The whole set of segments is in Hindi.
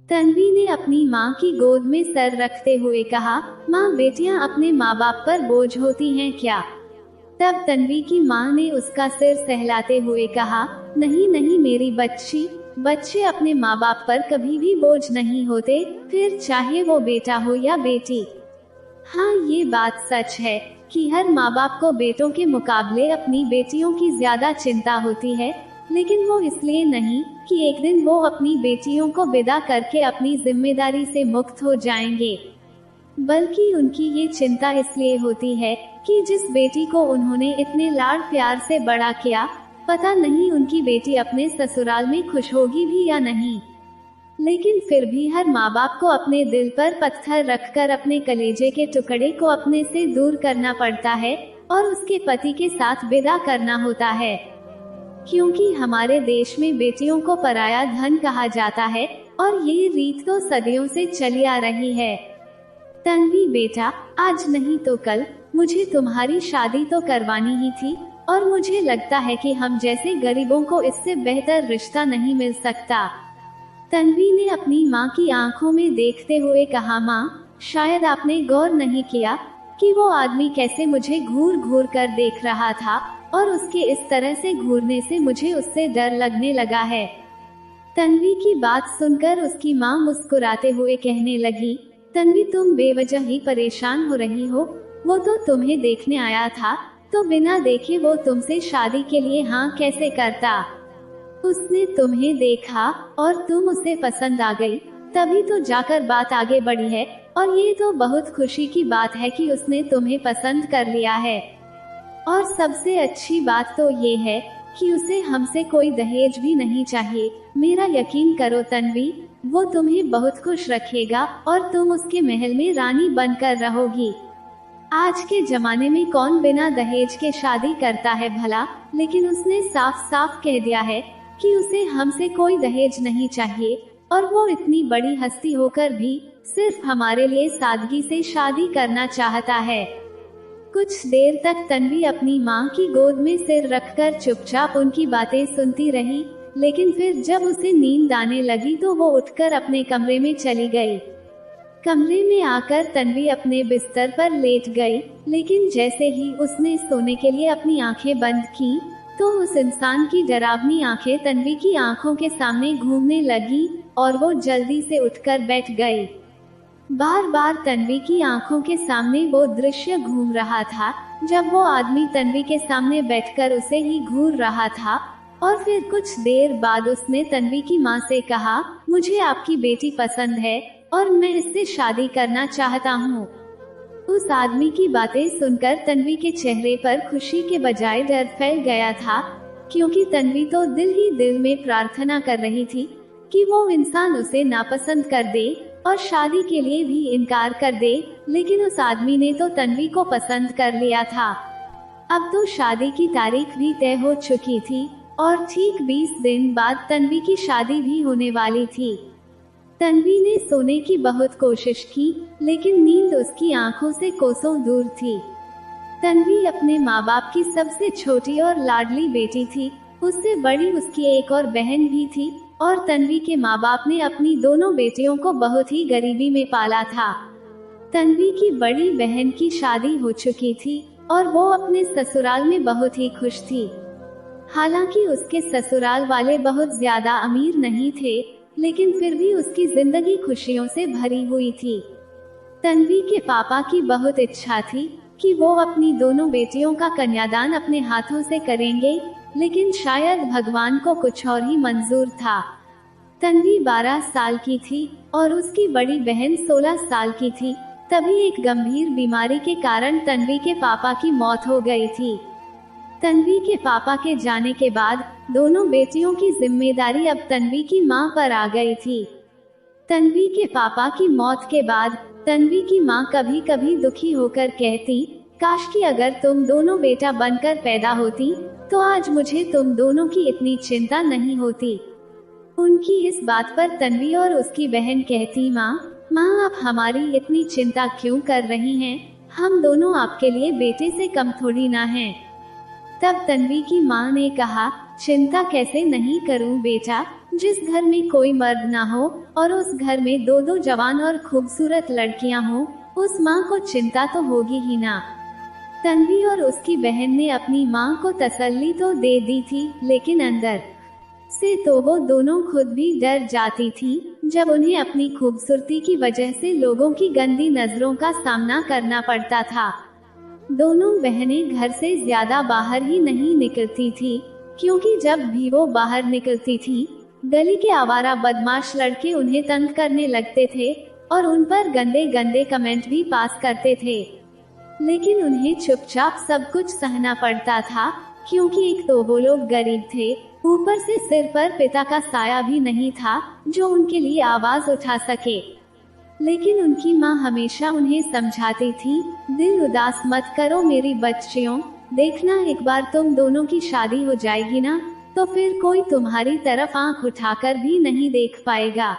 तन्वी ने अपनी माँ की गोद में सर रखते हुए कहा, माँ, बेटियां अपने माँ बाप पर बोझ होती हैं क्या? तब तन्वी की माँ ने उसका सिर सहलाते हुए कहा, नहीं नहीं मेरी बच्ची, बच्चे अपने माँ बाप पर कभी भी बोझ नहीं होते, फिर चाहे वो बेटा हो या बेटी। हाँ, ये बात सच है कि हर माँ बाप को बेटों के मुकाबले अपनी बेटियों की ज्यादा चिंता होती है, लेकिन वो इसलिए नहीं कि एक दिन वो अपनी बेटियों को विदा करके अपनी जिम्मेदारी से मुक्त हो जाएंगे, बल्कि उनकी ये चिंता इसलिए होती है कि जिस बेटी को उन्होंने इतने लाड प्यार से बड़ा किया, पता नहीं उनकी बेटी अपने ससुराल में खुश होगी भी या नहीं। लेकिन फिर भी हर माँ बाप को अपने दिल पर पत्थर रखकर अपने कलेजे के टुकड़े को अपने से दूर करना पड़ता है और उसके पति के साथ विदा करना होता है, क्योंकि हमारे देश में बेटियों को पराया धन कहा जाता है और ये रीत तो सदियों से चली आ रही है। तन्वी बेटा, आज नहीं तो कल मुझे तुम्हारी शादी तो करवानी ही थी, और मुझे लगता है कि हम जैसे गरीबों को इससे बेहतर रिश्ता नहीं मिल सकता। तन्वी ने अपनी माँ की आंखों में देखते हुए कहा, माँ, शायद आपने गौर नहीं किया कि वो आदमी कैसे मुझे घूर घूर कर देख रहा था, और उसके इस तरह से घूरने से मुझे उससे डर लगने लगा है। तन्वी की बात सुनकर उसकी माँ मुस्कुराते हुए कहने लगी, तन्वी, तुम बेवजह ही परेशान हो रही हो। वो तो तुम्हें देखने आया था, तो बिना देखे वो तुमसे शादी के लिए हाँ कैसे करता? उसने तुम्हें देखा और तुम उसे पसंद आ गई, तभी तो जाकर बात आगे बढ़ी है, और ये तो बहुत खुशी की बात है कि उसने तुम्हें पसंद कर लिया है। और सबसे अच्छी बात तो ये है कि उसे हमसे कोई दहेज भी नहीं चाहिए। मेरा यकीन करो तन्वी, वो तुम्हें बहुत खुश रखेगा और तुम उसके महल में रानी बनकर रहोगी। आज के जमाने में कौन बिना दहेज के शादी करता है भला, लेकिन उसने साफ साफ कह दिया है कि उसे हमसे कोई दहेज नहीं चाहिए, और वो इतनी बड़ी हस्ती होकर भी सिर्फ हमारे लिए सादगी से शादी करना चाहता है। कुछ देर तक तन्वी अपनी माँ की गोद में सिर रखकर चुपचाप उनकी बातें सुनती रही, लेकिन फिर जब उसे नींद आने लगी तो वो उठकर अपने कमरे में चली गई। कमरे में आकर तन्वी अपने बिस्तर पर लेट गई, लेकिन जैसे ही उसने सोने के लिए अपनी आंखें बंद की, तो उस इंसान की डरावनी आंखें तन्वी की आंखों के सामने घूमने लगी और वो जल्दी से उठकर बैठ गई। बार बार तन्वी की आंखों के सामने वो दृश्य घूम रहा था, जब वो आदमी तन्वी के सामने बैठकर उसे ही घूर रहा था, और फिर कुछ देर बाद उसने तन्वी की माँ से कहा, मुझे आपकी बेटी पसंद है और मैं इससे शादी करना चाहता हूँ। उस आदमी की बातें सुनकर तन्वी के चेहरे पर खुशी के बजाय डर फैल गया था, क्योंकि तन्वी तो दिल ही दिल में प्रार्थना कर रही थी कि वो इंसान उसे नापसंद कर दे और शादी के लिए भी इनकार कर दे, लेकिन उस आदमी ने तो तन्वी को पसंद कर लिया था। अब तो शादी की तारीख भी तय हो चुकी थी और ठीक 20 दिन बाद तन्वी की शादी भी होने वाली थी। तन्वी ने सोने की बहुत कोशिश की, लेकिन नींद उसकी आंखों से कोसों दूर थी। तन्वी अपने माँ बाप की सबसे छोटी और लाडली बेटी थी। उससे बड़ी उसकी एक और बहन भी थी, और तन्वी के माँ बाप ने अपनी दोनों बेटियों को बहुत ही गरीबी में पाला था। तन्वी की बड़ी बहन की शादी हो चुकी थी और वो अपने ससुराल में बहुत ही खुश थी। हालांकि उसके ससुराल वाले बहुत ज्यादा अमीर नहीं थे, लेकिन फिर भी उसकी जिंदगी खुशियों से भरी हुई थी। तन्वी के पापा की बहुत इच्छा थी कि वो अपनी दोनों बेटियों का कन्यादान अपने हाथों से करेंगे, लेकिन शायद भगवान को कुछ और ही मंजूर था। तन्वी 12 साल की थी और उसकी बड़ी बहन 16 साल की थी। तभी एक गंभीर बीमारी के कारण तन्वी के पापा की मौत हो गई थी। तन्वी के पापा के जाने के बाद दोनों बेटियों की जिम्मेदारी अब तन्वी की मां पर आ गई थी। तन्वी के पापा की मौत के बाद तन्वी की मां कभी कभी दुखी होकर कहती, काश कि अगर तुम दोनों बेटा बनकर पैदा होती तो आज मुझे तुम दोनों की इतनी चिंता नहीं होती। उनकी इस बात पर तन्वी और उसकी बहन कहती, माँ आप हमारी इतनी चिंता क्यों कर रही हैं? हम दोनों आपके लिए बेटे से कम थोड़ी ना हैं। तब तन्वी की माँ ने कहा, चिंता कैसे नहीं करूं बेटा, जिस घर में कोई मर्द ना हो और उस घर में दो दो जवान और खूबसूरत लड़कियां हों, उस माँ को चिंता तो होगी ही ना। तन्वी और उसकी बहन ने अपनी माँ को तसल्ली तो दे दी थी, लेकिन अंदर से तो वो दोनों खुद भी डर जाती थी, जब उन्हें अपनी खूबसूरती की वजह से लोगों की गंदी नजरों का सामना करना पड़ता था। दोनों बहनें घर से ज्यादा बाहर ही नहीं निकलती थी, क्योंकि जब भी वो बाहर निकलती थी, गली के आवारा बदमाश लड़के उन्हें तंग करने लगते थे और उन पर गंदे गंदे कमेंट भी पास करते थे। लेकिन उन्हें चुपचाप सब कुछ सहना पड़ता था, क्योंकि एक तो वो लोग गरीब थे, ऊपर से सिर पर पिता का साया भी नहीं था जो उनके लिए आवाज उठा सके। लेकिन उनकी माँ हमेशा उन्हें समझाती थी, दिल उदास मत करो मेरी बच्चियों, देखना एक बार तुम दोनों की शादी हो जाएगी ना, तो फिर कोई तुम्हारी तरफ आंख उठाकर भी नहीं देख पाएगा।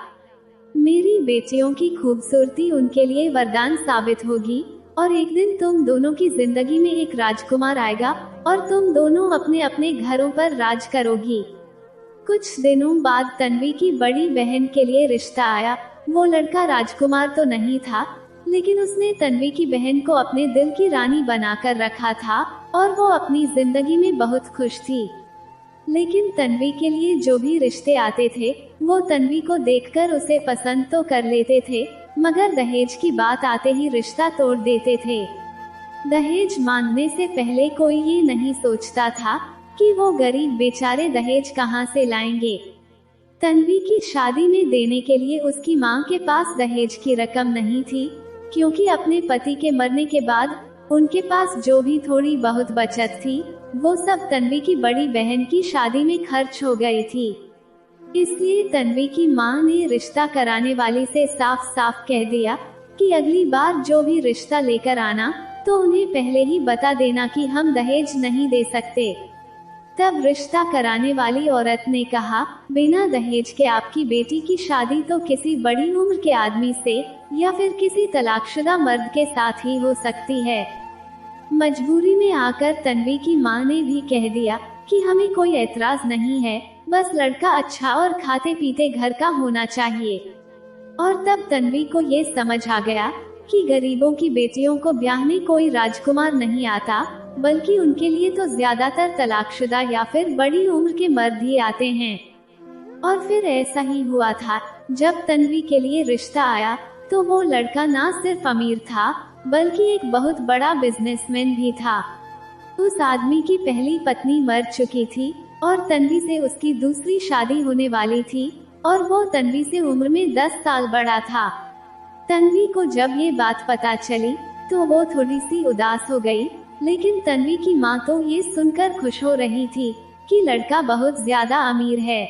मेरी बेटियों की खूबसूरती उनके लिए वरदान साबित होगी और एक दिन तुम दोनों की जिंदगी में एक राजकुमार आएगा और तुम दोनों अपने अपने घरों पर राज करोगी। कुछ दिनों बाद तन्वी की बड़ी बहन के लिए रिश्ता आया। वो लड़का राजकुमार तो नहीं था, लेकिन उसने तन्वी की बहन को अपने दिल की रानी बनाकर रखा था और वो अपनी जिंदगी में बहुत खुश थी। लेकिन तन्वी के लिए जो भी रिश्ते आते थे, वो तन्वी को देखकर उसे पसंद तो कर लेते थे, मगर दहेज की बात आते ही रिश्ता तोड़ देते थे। दहेज मांगने से पहले कोई ये नहीं सोचता था कि वो गरीब बेचारे दहेज कहाँ से लाएंगे। तन्वी की शादी में देने के लिए उसकी माँ के पास दहेज की रकम नहीं थी, क्योंकि अपने पति के मरने के बाद उनके पास जो भी थोड़ी बहुत बचत थी, वो सब तन्वी की बड़ी बहन की शादी में खर्च हो गई थी। इसलिए तन्वी की माँ ने रिश्ता कराने वाली से साफ साफ कह दिया कि अगली बार जो भी रिश्ता लेकर आना तो उन्हें पहले ही बता देना कि हम दहेज नहीं दे सकते। तब रिश्ता कराने वाली औरत ने कहा, बिना दहेज के आपकी बेटी की शादी तो किसी बड़ी उम्र के आदमी से या फिर किसी तलाकशुदा मर्द के साथ ही हो सकती है। मजबूरी में आकर तन्वी की माँ ने भी कह दिया कि हमें कोई एतराज नहीं है, बस लड़का अच्छा और खाते पीते घर का होना चाहिए। और तब तन्वी को ये समझ आ गया कि गरीबों की बेटियों को ब्याहने कोई राजकुमार नहीं आता, बल्कि उनके लिए तो ज्यादातर तलाकशुदा या फिर बड़ी उम्र के मर्द ही आते हैं। और फिर ऐसा ही हुआ था। जब तन्वी के लिए रिश्ता आया तो वो लड़का ना सिर्फ अमीर था, बल्कि एक बहुत बड़ा बिजनेसमैन भी था। उस आदमी की पहली पत्नी मर चुकी थी और तन्वी से उसकी दूसरी शादी होने वाली थी, और वो तन्वी से उम्र में 10 साल बड़ा था। तन्वी को जब ये बात पता चली तो वो थोड़ी सी उदास हो गई, लेकिन तन्वी की माँ तो ये सुनकर खुश हो रही थी कि लड़का बहुत ज्यादा अमीर है।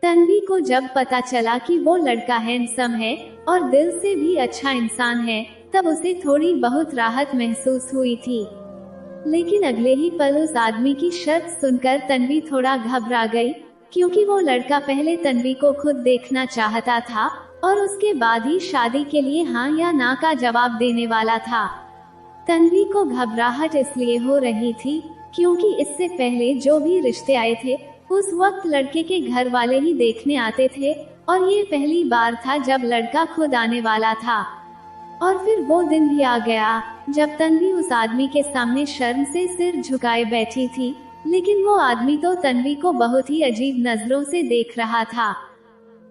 तन्वी को जब पता चला कि वो लड़का हैंडसम है और दिल से भी अच्छा इंसान है, तब उसे थोड़ी बहुत राहत महसूस हुई थी। लेकिन अगले ही पल उस आदमी की शर्त सुनकर तन्वी थोड़ा घबरा गई, क्योंकि वो लड़का पहले तन्वी को खुद देखना चाहता था और उसके बाद ही शादी के लिए हाँ या ना का जवाब देने वाला था। तन्वी को घबराहट इसलिए हो रही थी क्योंकि इससे पहले जो भी रिश्ते आए थे, उस वक्त लड़के के घर वाले ही देखने आते थे, और ये पहली बार था जब लड़का खुद आने वाला था। और फिर वो दिन भी आ गया जब तन्वी उस आदमी के सामने शर्म से सिर झुकाए बैठी थी, लेकिन वो आदमी तो तन्वी को बहुत ही अजीब नजरों से देख रहा था।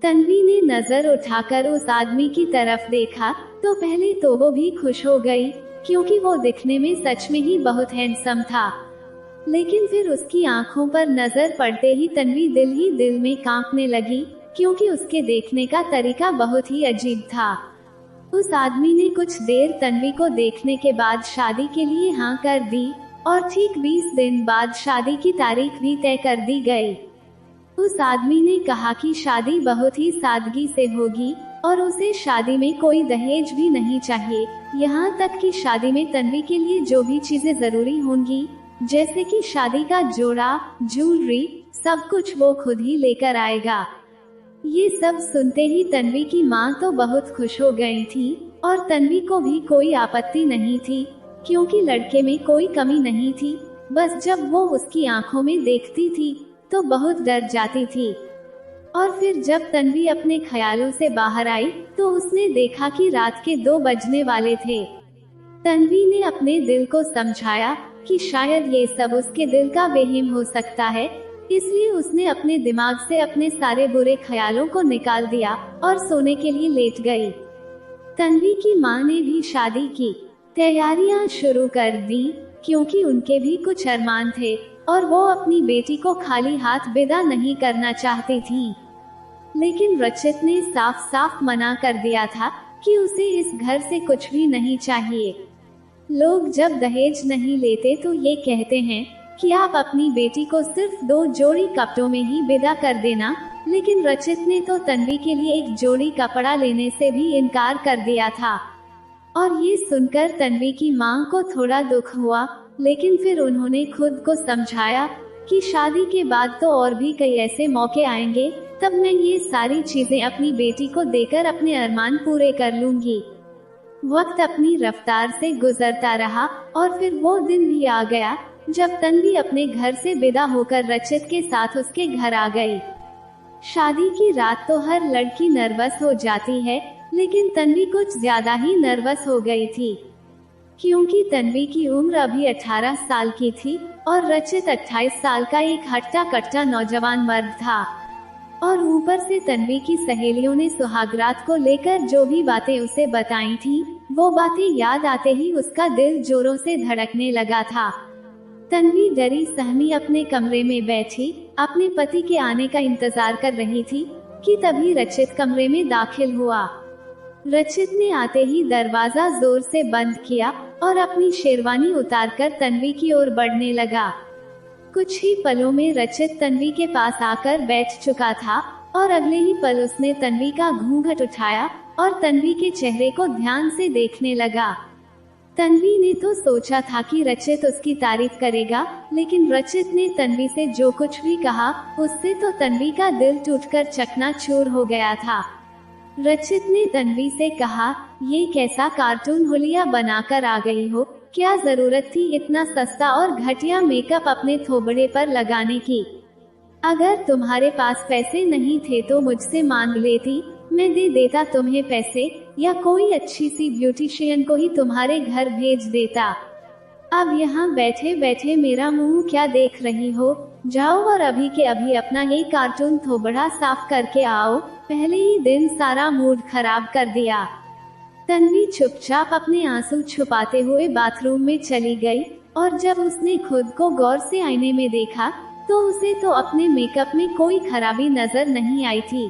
तन्वी ने नजर उठाकर उस आदमी की तरफ देखा तो पहले तो वो भी खुश हो गई, क्योंकि वो दिखने में सच में ही बहुत हैंडसम था। लेकिन फिर उसकी आंखों पर नजर पड़ते ही तन्वी दिल ही दिल में कांपने लगी, क्योंकि उसके देखने का तरीका बहुत ही अजीब था। उस आदमी ने कुछ देर तन्वी को देखने के बाद शादी के लिए हाँ कर दी, और ठीक 20 दिन बाद शादी की तारीख भी तय कर दी गई। उस आदमी ने कहा कि शादी बहुत ही सादगी से होगी और उसे शादी में कोई दहेज भी नहीं चाहिए, यहाँ तक कि शादी में तन्वी के लिए जो भी चीजें जरूरी होंगी, जैसे कि शादी का जोड़ा, ज्वेलरी, सब कुछ वो खुद ही लेकर आएगा। ये सब सुनते ही तन्वी की माँ तो बहुत खुश हो गई थी, और तन्वी को भी कोई आपत्ति नहीं थी, क्योंकि लड़के में कोई कमी नहीं थी। बस जब वो उसकी आंखों में देखती थी तो बहुत डर जाती थी। और फिर जब तन्वी अपने ख्यालों से बाहर आई तो उसने देखा कि रात के 2 बजने वाले थे। तन्वी ने अपने दिल को समझाया कि शायद ये सब उसके दिल का वहम हो सकता है, इसलिए उसने अपने दिमाग से अपने सारे बुरे ख्यालों को निकाल दिया और सोने के लिए लेट गई। तन्वी की माँ ने भी शादी की तैयारियां शुरू कर दी, क्योंकि उनके भी कुछ अरमान थे और वो अपनी बेटी को खाली हाथ विदा नहीं करना चाहती थी। लेकिन रचित ने साफ साफ मना कर दिया था कि उसे इस घर से कुछ भी नहीं चाहिए। लोग जब दहेज नहीं लेते तो ये कहते हैं कि आप अपनी बेटी को सिर्फ 2 जोड़ी कपड़ों में ही विदा कर देना, लेकिन रचित ने तो तन्वी के लिए 1 जोड़ी कपड़ा लेने से भी इनकार कर दिया था। और ये सुनकर तन्वी की माँ को थोड़ा दुख हुआ, लेकिन फिर उन्होंने खुद को समझाया कि शादी के बाद तो और भी कई ऐसे मौके आएंगे, तब मैं ये सारी चीजें अपनी बेटी को देकर अपने अरमान पूरे कर लूंगी। वक्त अपनी रफ्तार से गुजरता रहा और फिर वो दिन भी आ गया जब तन्वी अपने घर से विदा होकर रचित के साथ उसके घर आ गई। शादी की रात तो हर लड़की नर्वस हो जाती है, लेकिन तन्वी कुछ ज्यादा ही नर्वस हो गई थी, क्योंकि तन्वी की उम्र अभी 18 साल की थी और रचित 28 साल का एक हट्टा कट्टा नौजवान मर्द था। और ऊपर से तन्वी की सहेलियों ने सुहागरात को लेकर जो भी बातें उसे बताई थी, वो बातें याद आते ही उसका दिल जोरों से धड़कने लगा था। तन्वी डरी सहमी अपने कमरे में बैठी अपने पति के आने का इंतजार कर रही थी कि तभी रचित कमरे में दाखिल हुआ। रचित ने आते ही दरवाजा जोर से बंद किया और अपनी शेरवानी उतारकर तन्वी की ओर बढ़ने लगा। कुछ ही पलों में रचित तन्वी के पास आकर बैठ चुका था और अगले ही पल उसने तन्वी का घूंघट उठाया और तन्वी के चेहरे को ध्यान से देखने लगा। तन्वी ने तो सोचा था कि रचित उसकी तारीफ करेगा, लेकिन रचित ने तन्वी से जो कुछ भी कहा उससे तो तन्वी का दिल टूटकर चकनाचूर हो गया था। रचित ने तन्वी से कहा, ये कैसा कार्टून हुलिया बनाकर आ गई हो, क्या जरूरत थी इतना सस्ता और घटिया मेकअप अपने थोबड़े पर लगाने की। अगर तुम्हारे पास पैसे नहीं थे तो मुझसे मांग लेती, मैं दे देता तुम्हें पैसे, या कोई अच्छी सी ब्यूटिशियन को ही तुम्हारे घर भेज देता। अब यहाँ बैठे बैठे मेरा मुंह क्या देख रही हो, जाओ और अभी के अभी अपना ये कार्टून थोबड़ा साफ करके आओ, पहले ही दिन सारा मूड खराब कर दिया। तन्वी चुपचाप अपने आंसू छुपाते हुए बाथरूम में चली गई और जब उसने खुद को गौर से आईने में देखा तो उसे तो अपने मेकअप में कोई खराबी नजर नहीं आई थी।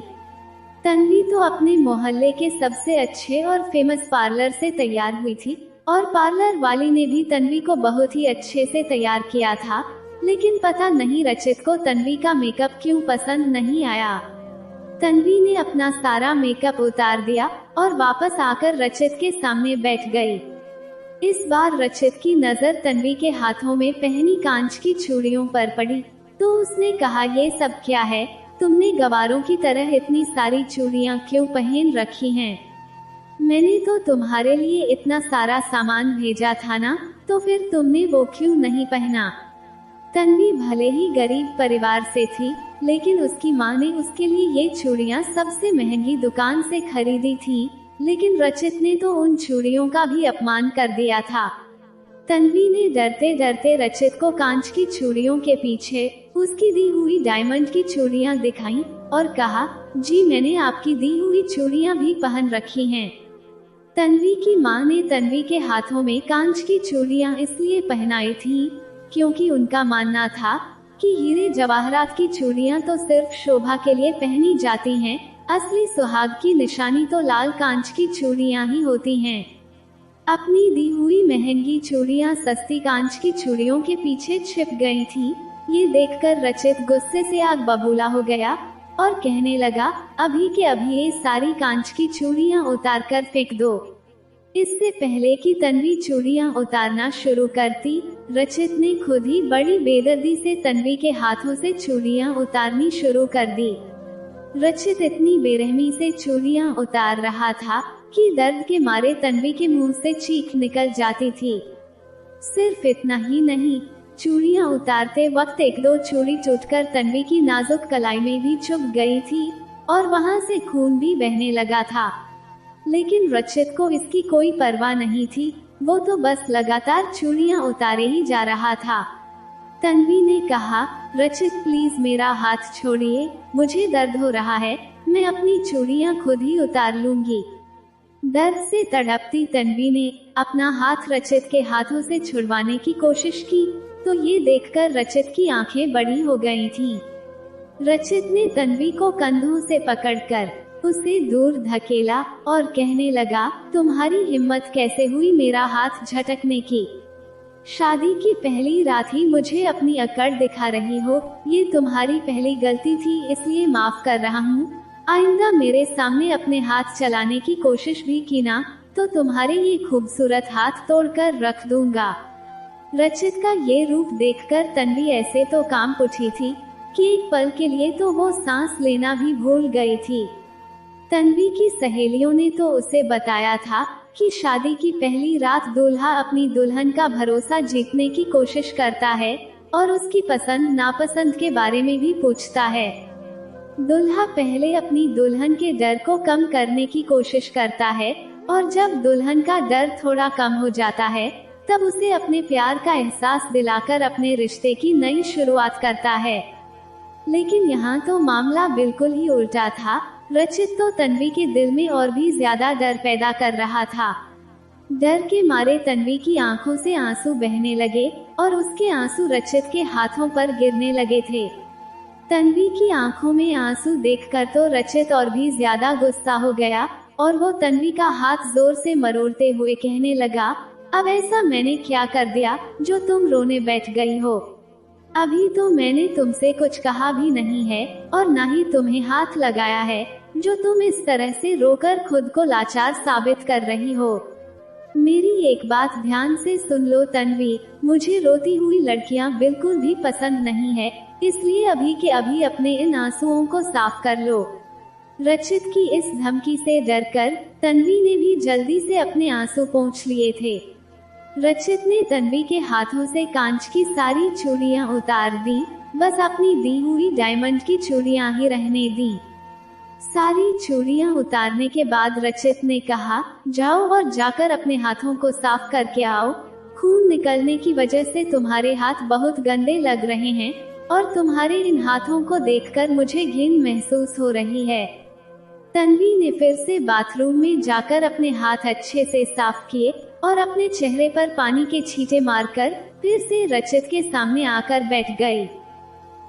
तन्वी तो अपने मोहल्ले के सबसे अच्छे और फेमस पार्लर से तैयार हुई थी और पार्लर वाली ने भी तन्वी को बहुत ही अच्छे से तैयार किया था, लेकिन पता नहीं रचित को तन्वी का मेकअप क्यों पसंद नहीं आया। तन्वी ने अपना सारा मेकअप उतार दिया और वापस आकर रचित के सामने बैठ गई। इस बार रचित की नजर तन्वी के हाथों में पहनी कांच की चूड़ियों पर पड़ी तो उसने कहा, ये सब क्या है, तुमने गवारों की तरह इतनी सारी चूड़ियां क्यों पहन रखी हैं? मैंने तो तुम्हारे लिए इतना सारा सामान भेजा था ना, तो फिर तुमने वो क्यों नहीं पहना? तन्वी भले ही गरीब परिवार से थी, लेकिन उसकी माँ ने उसके लिए ये चूड़ियाँ सबसे महंगी दुकान से खरीदी थी, लेकिन रचित ने तो उन चूड़ियों का भी अपमान कर दिया था। तन्वी ने डरते डरते रचित को कांच की चूड़ियों के पीछे उसकी दी हुई डायमंड की चूड़ियाँ दिखाई और कहा, जी मैंने आपकी दी हुई चूड़ियाँ भी पहन रखी हैं। तन्वी की माँ ने तन्वी के हाथों में कांच की चूड़ियाँ इसलिए पहनाई थी क्योंकि उनका मानना था कि हीरे जवाहरात की चूड़ियां तो सिर्फ शोभा के लिए पहनी जाती हैं, असली सुहाग की निशानी तो लाल कांच की चूड़ियां ही होती हैं। अपनी दी हुई महंगी चूड़ियां सस्ती कांच की चूड़ियों के पीछे छिप गई थी। ये देखकर रचित गुस्से से आग बबूला हो गया और कहने लगा, अभी के अभी ये सारी कांच की चूड़ियां उतार कर फेंक दो। इससे पहले कि तन्वी चूड़ियां उतारना शुरू करती, रचित ने खुद ही बड़ी बेदर्दी से तन्वी के हाथों से चूड़ियां उतारनी शुरू कर दी। रचित इतनी बेरहमी से चूड़ियां उतार रहा था कि दर्द के मारे तन्वी के मुंह से चीख निकल जाती थी। सिर्फ इतना ही नहीं, चूड़ियां उतारते वक्त एक दो चूड़ी टूटकर तन्वी की नाजुक कलाई में भी चुभ गई थी और वहां से खून भी बहने लगा था। लेकिन रचित को इसकी कोई परवाह नहीं थी, वो तो बस लगातार चूड़ियां उतारे ही जा रहा था। तन्वी ने कहा, रचित प्लीज मेरा हाथ छोड़िए, मुझे दर्द हो रहा है, मैं अपनी चूड़ियां खुद ही उतार लूंगी। दर्द से तड़पती तन्वी ने अपना हाथ रचित के हाथों से छुड़वाने की कोशिश की तो ये देखकर रचित की आंखें बड़ी हो गई थीं। रचित ने तन्वी को कंधों से पकड़कर उसे दूर धकेला और कहने लगा, तुम्हारी हिम्मत कैसे हुई मेरा हाथ झटकने की? शादी की पहली रात ही मुझे अपनी अकड़ दिखा रही हो, ये तुम्हारी पहली गलती थी, इसलिए माफ कर रहा हूँ। आइंदा मेरे सामने अपने हाथ चलाने की कोशिश भी की ना तो तुम्हारे ये खूबसूरत हाथ तोड़कर रख दूंगा। रचित का ये रूप देखकर तन्वी ऐसे तो कांप उठी थी कि एक पल के लिए तो वो सांस लेना भी भूल गई थी। तन्वी की सहेलियों ने तो उसे बताया था कि शादी की पहली रात दूल्हा अपनी दुल्हन का भरोसा जीतने की कोशिश करता है और उसकी पसंद नापसंद के बारे में भी पूछता है। दूल्हा पहले अपनी दुल्हन के डर को कम करने की कोशिश करता है और जब दुल्हन का डर थोड़ा कम हो जाता है तब उसे अपने प्यार का एहसास दिलाकर अपने रिश्ते की नई शुरुआत करता है। लेकिन यहाँ तो मामला बिल्कुल ही उल्टा था। रचित तो तन्वी के दिल में और भी ज्यादा डर पैदा कर रहा था। डर के मारे तन्वी की आंखों से आंसू बहने लगे और उसके आंसू रचित के हाथों पर गिरने लगे थे। तन्वी की आंखों में आंसू देखकर तो रचित और भी ज्यादा गुस्सा हो गया और वो तन्वी का हाथ जोर से मरोड़ते हुए कहने लगा, अब ऐसा मैंने क्या कर दिया जो तुम रोने बैठ गई हो? अभी तो मैंने तुमसे कुछ कहा भी नहीं है और ना ही तुम्हें हाथ लगाया है जो तुम इस तरह से रोकर खुद को लाचार साबित कर रही हो। मेरी एक बात ध्यान से सुन लो तन्वी, मुझे रोती हुई लड़कियां बिल्कुल भी पसंद नहीं है, इसलिए अभी के अभी अपने इन आंसुओं को साफ कर लो। रचित की इस धमकी से डरकर तन्वी ने भी जल्दी से अपने आंसू पोंछ लिए थे। रचित ने तन्वी के हाथों से कांच की सारी चूड़ियां उतार दी, बस अपनी दी हुई डायमंड की चूड़ियां ही रहने दी। सारी चूड़ियां उतारने के बाद रचित ने कहा, जाओ और जाकर अपने हाथों को साफ करके आओ। खून निकलने की वजह से तुम्हारे हाथ बहुत गंदे लग रहे हैं और तुम्हारे इन हाथों को देखकर मुझे घिन महसूस हो रही है। तन्वी ने फिर से बाथरूम में जाकर अपने हाथ अच्छे से साफ किए और अपने चेहरे पर पानी के छींटे मारकर फिर से रचित के सामने आकर बैठ गई।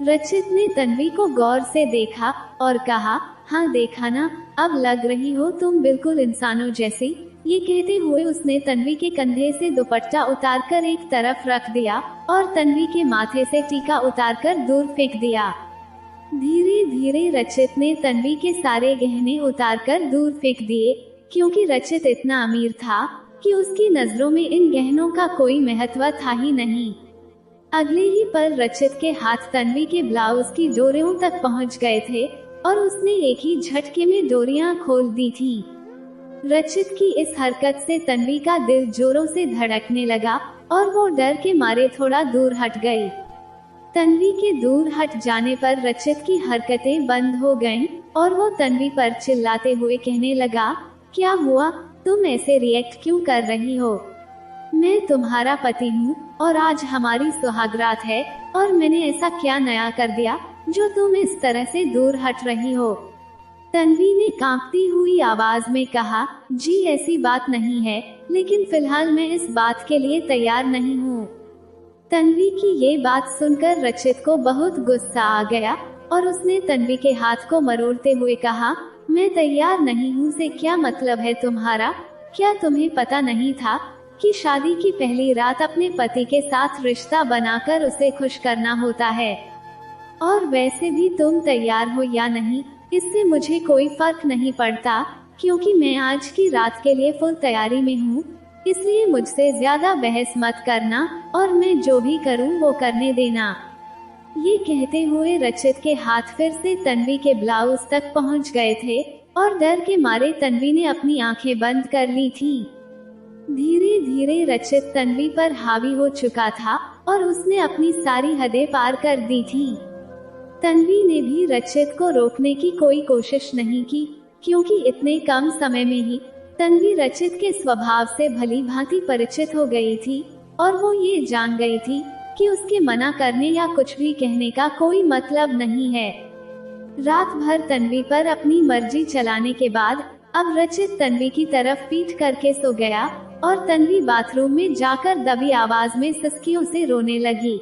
रचित ने तन्वी को गौर से देखा और कहा, हाँ देखा ना, अब लग रही हो तुम बिल्कुल इंसानों जैसी। ये कहते हुए उसने तन्वी के कंधे से दुपट्टा उतारकर एक तरफ रख दिया और तन्वी के माथे से टीका उतारकर दूर फेंक दिया। धीरे धीरे रचित ने तन्वी के सारे गहने उतारकर दूर फेंक दिए, क्योंकि रचित इतना अमीर था कि उसकी नजरों में इन गहनों का कोई महत्व था ही नहीं। अगले ही पल रचित के हाथ तन्वी के ब्लाउज की डोरियों तक पहुंच गए थे और उसने एक ही झटके में डोरियां खोल दी थी। रचित की इस हरकत से तन्वी का दिल जोरों से धड़कने लगा और वो डर के मारे थोड़ा दूर हट गई। तन्वी के दूर हट जाने पर रचित की हरकतें बंद हो गईं और वो तन्वी पर चिल्लाते हुए कहने लगा, क्या हुआ, तुम ऐसे रिएक्ट क्यों कर रही हो? मैं तुम्हारा पति हूँ और आज हमारी सुहागरात है और मैंने ऐसा क्या नया कर दिया जो तुम इस तरह से दूर हट रही हो? तन्वी ने कांपती हुई आवाज में कहा, जी ऐसी बात नहीं है, लेकिन फिलहाल मैं इस बात के लिए तैयार नहीं हूँ। तन्वी की ये बात सुनकर रचित को बहुत गुस्सा आ गया और उसने तन्वी के हाथ को मरोड़ते हुए कहा, मैं तैयार नहीं हूँ से क्या मतलब है तुम्हारा? क्या तुम्हें पता नहीं था कि शादी की पहली रात अपने पति के साथ रिश्ता बनाकर उसे खुश करना होता है? और वैसे भी तुम तैयार हो या नहीं, इससे मुझे कोई फर्क नहीं पड़ता, क्योंकि मैं आज की रात के लिए फुल तैयारी में हूँ। इसलिए मुझसे ज्यादा बहस मत करना और मैं जो भी करूँ वो करने देना। ये कहते हुए रचित के हाथ फिर से तन्वी के ब्लाउज तक पहुँच गए थे और डर के मारे तन्वी ने अपनी आंखें बंद कर ली थी। धीरे धीरे रचित तन्वी पर हावी हो चुका था और उसने अपनी सारी हदें पार कर दी थी। तन्वी ने भी रचित को रोकने की कोई कोशिश नहीं की, क्योंकि इतने कम समय में ही तन्वी रचित के स्वभाव से भली भांति परिचित हो गई थी, और वो ये जान गई थी कि उसके मना करने या कुछ भी कहने का कोई मतलब नहीं है। रात भर तन्वी पर अपनी मर्जी चलाने के बाद अब रचित तन्वी की तरफ पीठ करके सो गया, और तन्वी बाथरूम में जाकर दबी आवाज में सिसकियों से रोने लगी,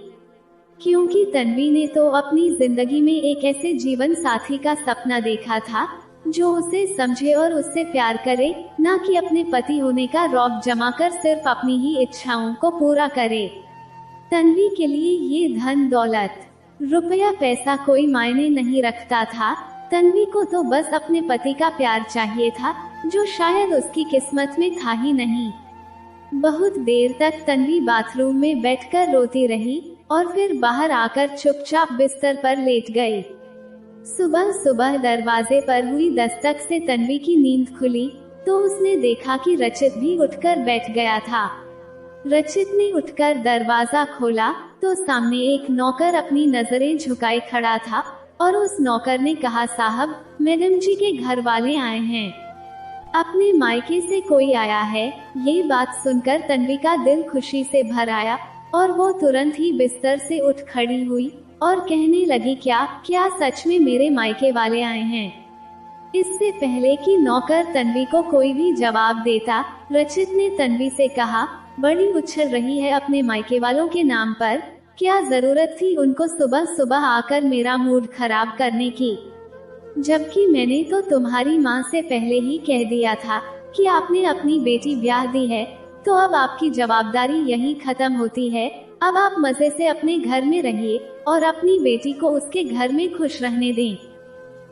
क्योंकि तन्वी ने तो अपनी जिंदगी में एक ऐसे जीवन साथी का सपना देखा था जो उसे समझे और उससे प्यार करे, न कि अपने पति होने का रौब जमाकर सिर्फ अपनी ही इच्छाओं को पूरा करे। तन्वी के लिए ये धन दौलत, रुपया पैसा कोई मायने नहीं रखता था। तन्वी को तो बस अपने पति का प्यार चाहिए था, जो शायद उसकी किस्मत में था ही नहीं। बहुत देर तक तन्वी बाथरूम में बैठकर रोती रही और फिर बाहर आकर चुपचाप बिस्तर पर लेट गई। सुबह सुबह दरवाजे पर हुई दस्तक से तन्वी की नींद खुली तो उसने देखा कि रचित भी उठकर बैठ गया था। रचित ने उठकर दरवाजा खोला तो सामने एक नौकर अपनी नजरें झुकाए खड़ा था, और उस नौकर ने कहा, साहब, मैडम जी के घर वाले आए हैं, अपने मायके से कोई आया है। ये बात सुनकर तन्वी का दिल खुशी से भर आया और वो तुरंत ही बिस्तर से उठ खड़ी हुई और कहने लगी, क्या सच में मेरे मायके वाले आए हैं? इससे पहले कि नौकर तन्वी को कोई भी जवाब देता, रचित ने तन्वी से कहा, बड़ी उछल रही है अपने मायके वालों के नाम पर, क्या जरूरत थी उनको सुबह सुबह आकर मेरा मूड खराब करने की? जबकि मैंने तो तुम्हारी माँ से पहले ही कह दिया था कि आपने अपनी बेटी ब्याह दी है, तो अब आपकी जवाबदारी यहीं खत्म होती है। अब आप मजे से अपने घर में रहिए और अपनी बेटी को उसके घर में खुश रहने दें।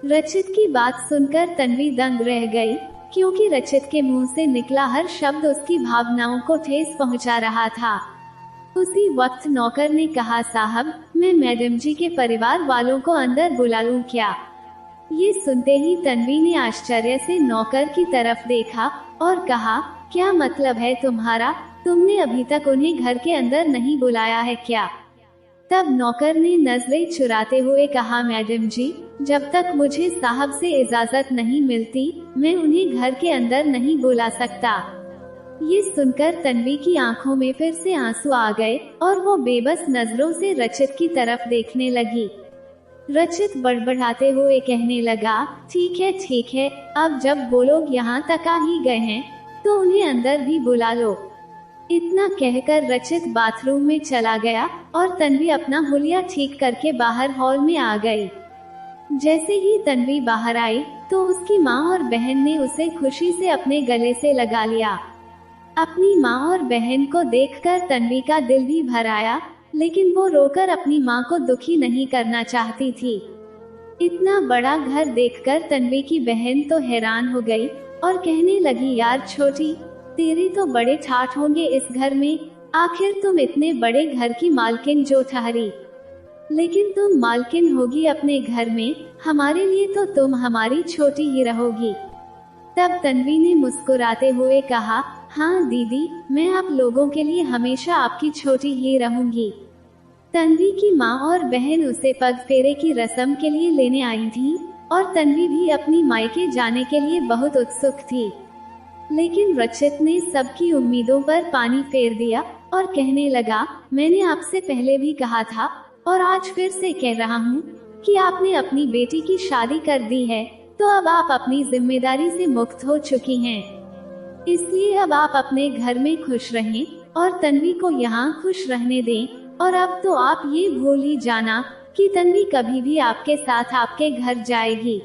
रचित की बात सुनकर तन्वी दंग रह गई, क्योंकि रचित के मुंह से निकला हर शब्द उसकी भावनाओं को ठेस पहुंचा रहा था। उसी वक्त नौकर ने कहा, साहब, मैं मैडम जी के परिवार वालों को अंदर बुला लूं क्या? ये सुनते ही तन्वी ने आश्चर्य से नौकर की तरफ देखा और कहा, क्या मतलब है तुम्हारा? तुमने अभी तक उन्हें घर के अंदर नहीं बुलाया है क्या? तब नौकर ने नजरें चुराते हुए कहा, मैडम जी, जब तक मुझे साहब से इजाजत नहीं मिलती मैं उन्हें घर के अंदर नहीं बुला सकता। ये सुनकर तन्वी की आंखों में फिर से आंसू आ गए और वो बेबस नजरों से रचित की तरफ देखने लगी। रचित बड़बड़ाते हुए कहने लगा, ठीक है, अब जब वो लोग यहाँ तक आ ही गए हैं तो उन्हें अंदर भी बुला लो। इतना कहकर रचित बाथरूम में चला गया और तन्वी अपना हुलिया ठीक करके बाहर हॉल में आ गई। जैसे ही तन्वी बाहर आई तो उसकी माँ और बहन ने उसे खुशी से अपने गले से लगा लिया। अपनी माँ और बहन को देखकर तन्वी का दिल भी भर आया, लेकिन वो रोकर अपनी माँ को दुखी नहीं करना चाहती थी। इतना बड़ा घर देखकर तन्वी की बहन तो हैरान हो गई और कहने लगी, यार छोटी, तेरे तो बड़े ठाठ होंगे इस घर में, आखिर तुम इतने बड़े घर की मालकिन जो ठहरी, लेकिन तुम मालकिन होगी अपने घर में, हमारे लिए तो तुम हमारी छोटी ही रहोगी। तब तन्वी ने मुस्कुराते हुए कहा, हाँ दीदी, मैं आप लोगों के लिए हमेशा आपकी छोटी ही रहूंगी। तन्वी की माँ और बहन उसे पग फेरे की रस्म के लिए लेने आई थी और तन्वी भी अपनी मायके जाने के लिए बहुत उत्सुक थी, लेकिन रचित ने सबकी उम्मीदों पर पानी फेर दिया और कहने लगा, मैंने आपसे पहले भी कहा था और आज फिर से कह रहा हूँ कि आपने अपनी बेटी की शादी कर दी है, तो अब आप अपनी जिम्मेदारी से मुक्त हो चुकी हैं। इसलिए अब आप अपने घर में खुश रहें और तन्वी को यहाँ खुश रहने दें, और अब तो आप ये भूल ही जाना कि तन्वी कभी भी आपके साथ आपके घर जाएगी।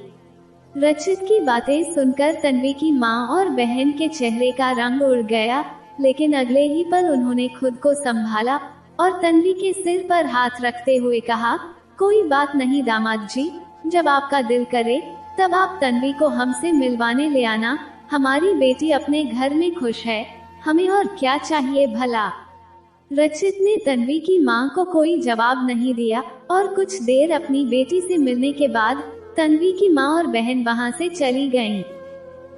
रचित की बातें सुनकर तन्वी की माँ और बहन के चेहरे का रंग उड़ गया, लेकिन अगले ही पल उन्होंने खुद को संभाला और तन्वी के सिर पर हाथ रखते हुए कहा, कोई बात नहीं दामाद जी, जब आपका दिल करे तब आप तन्वी को हमसे मिलवाने ले आना, हमारी बेटी अपने घर में खुश है, हमें और क्या चाहिए भला। रचित ने तन्वी की माँ को कोई जवाब नहीं दिया और कुछ देर अपनी बेटी से मिलने के बाद तन्वी की माँ और बहन वहाँ से चली गईं।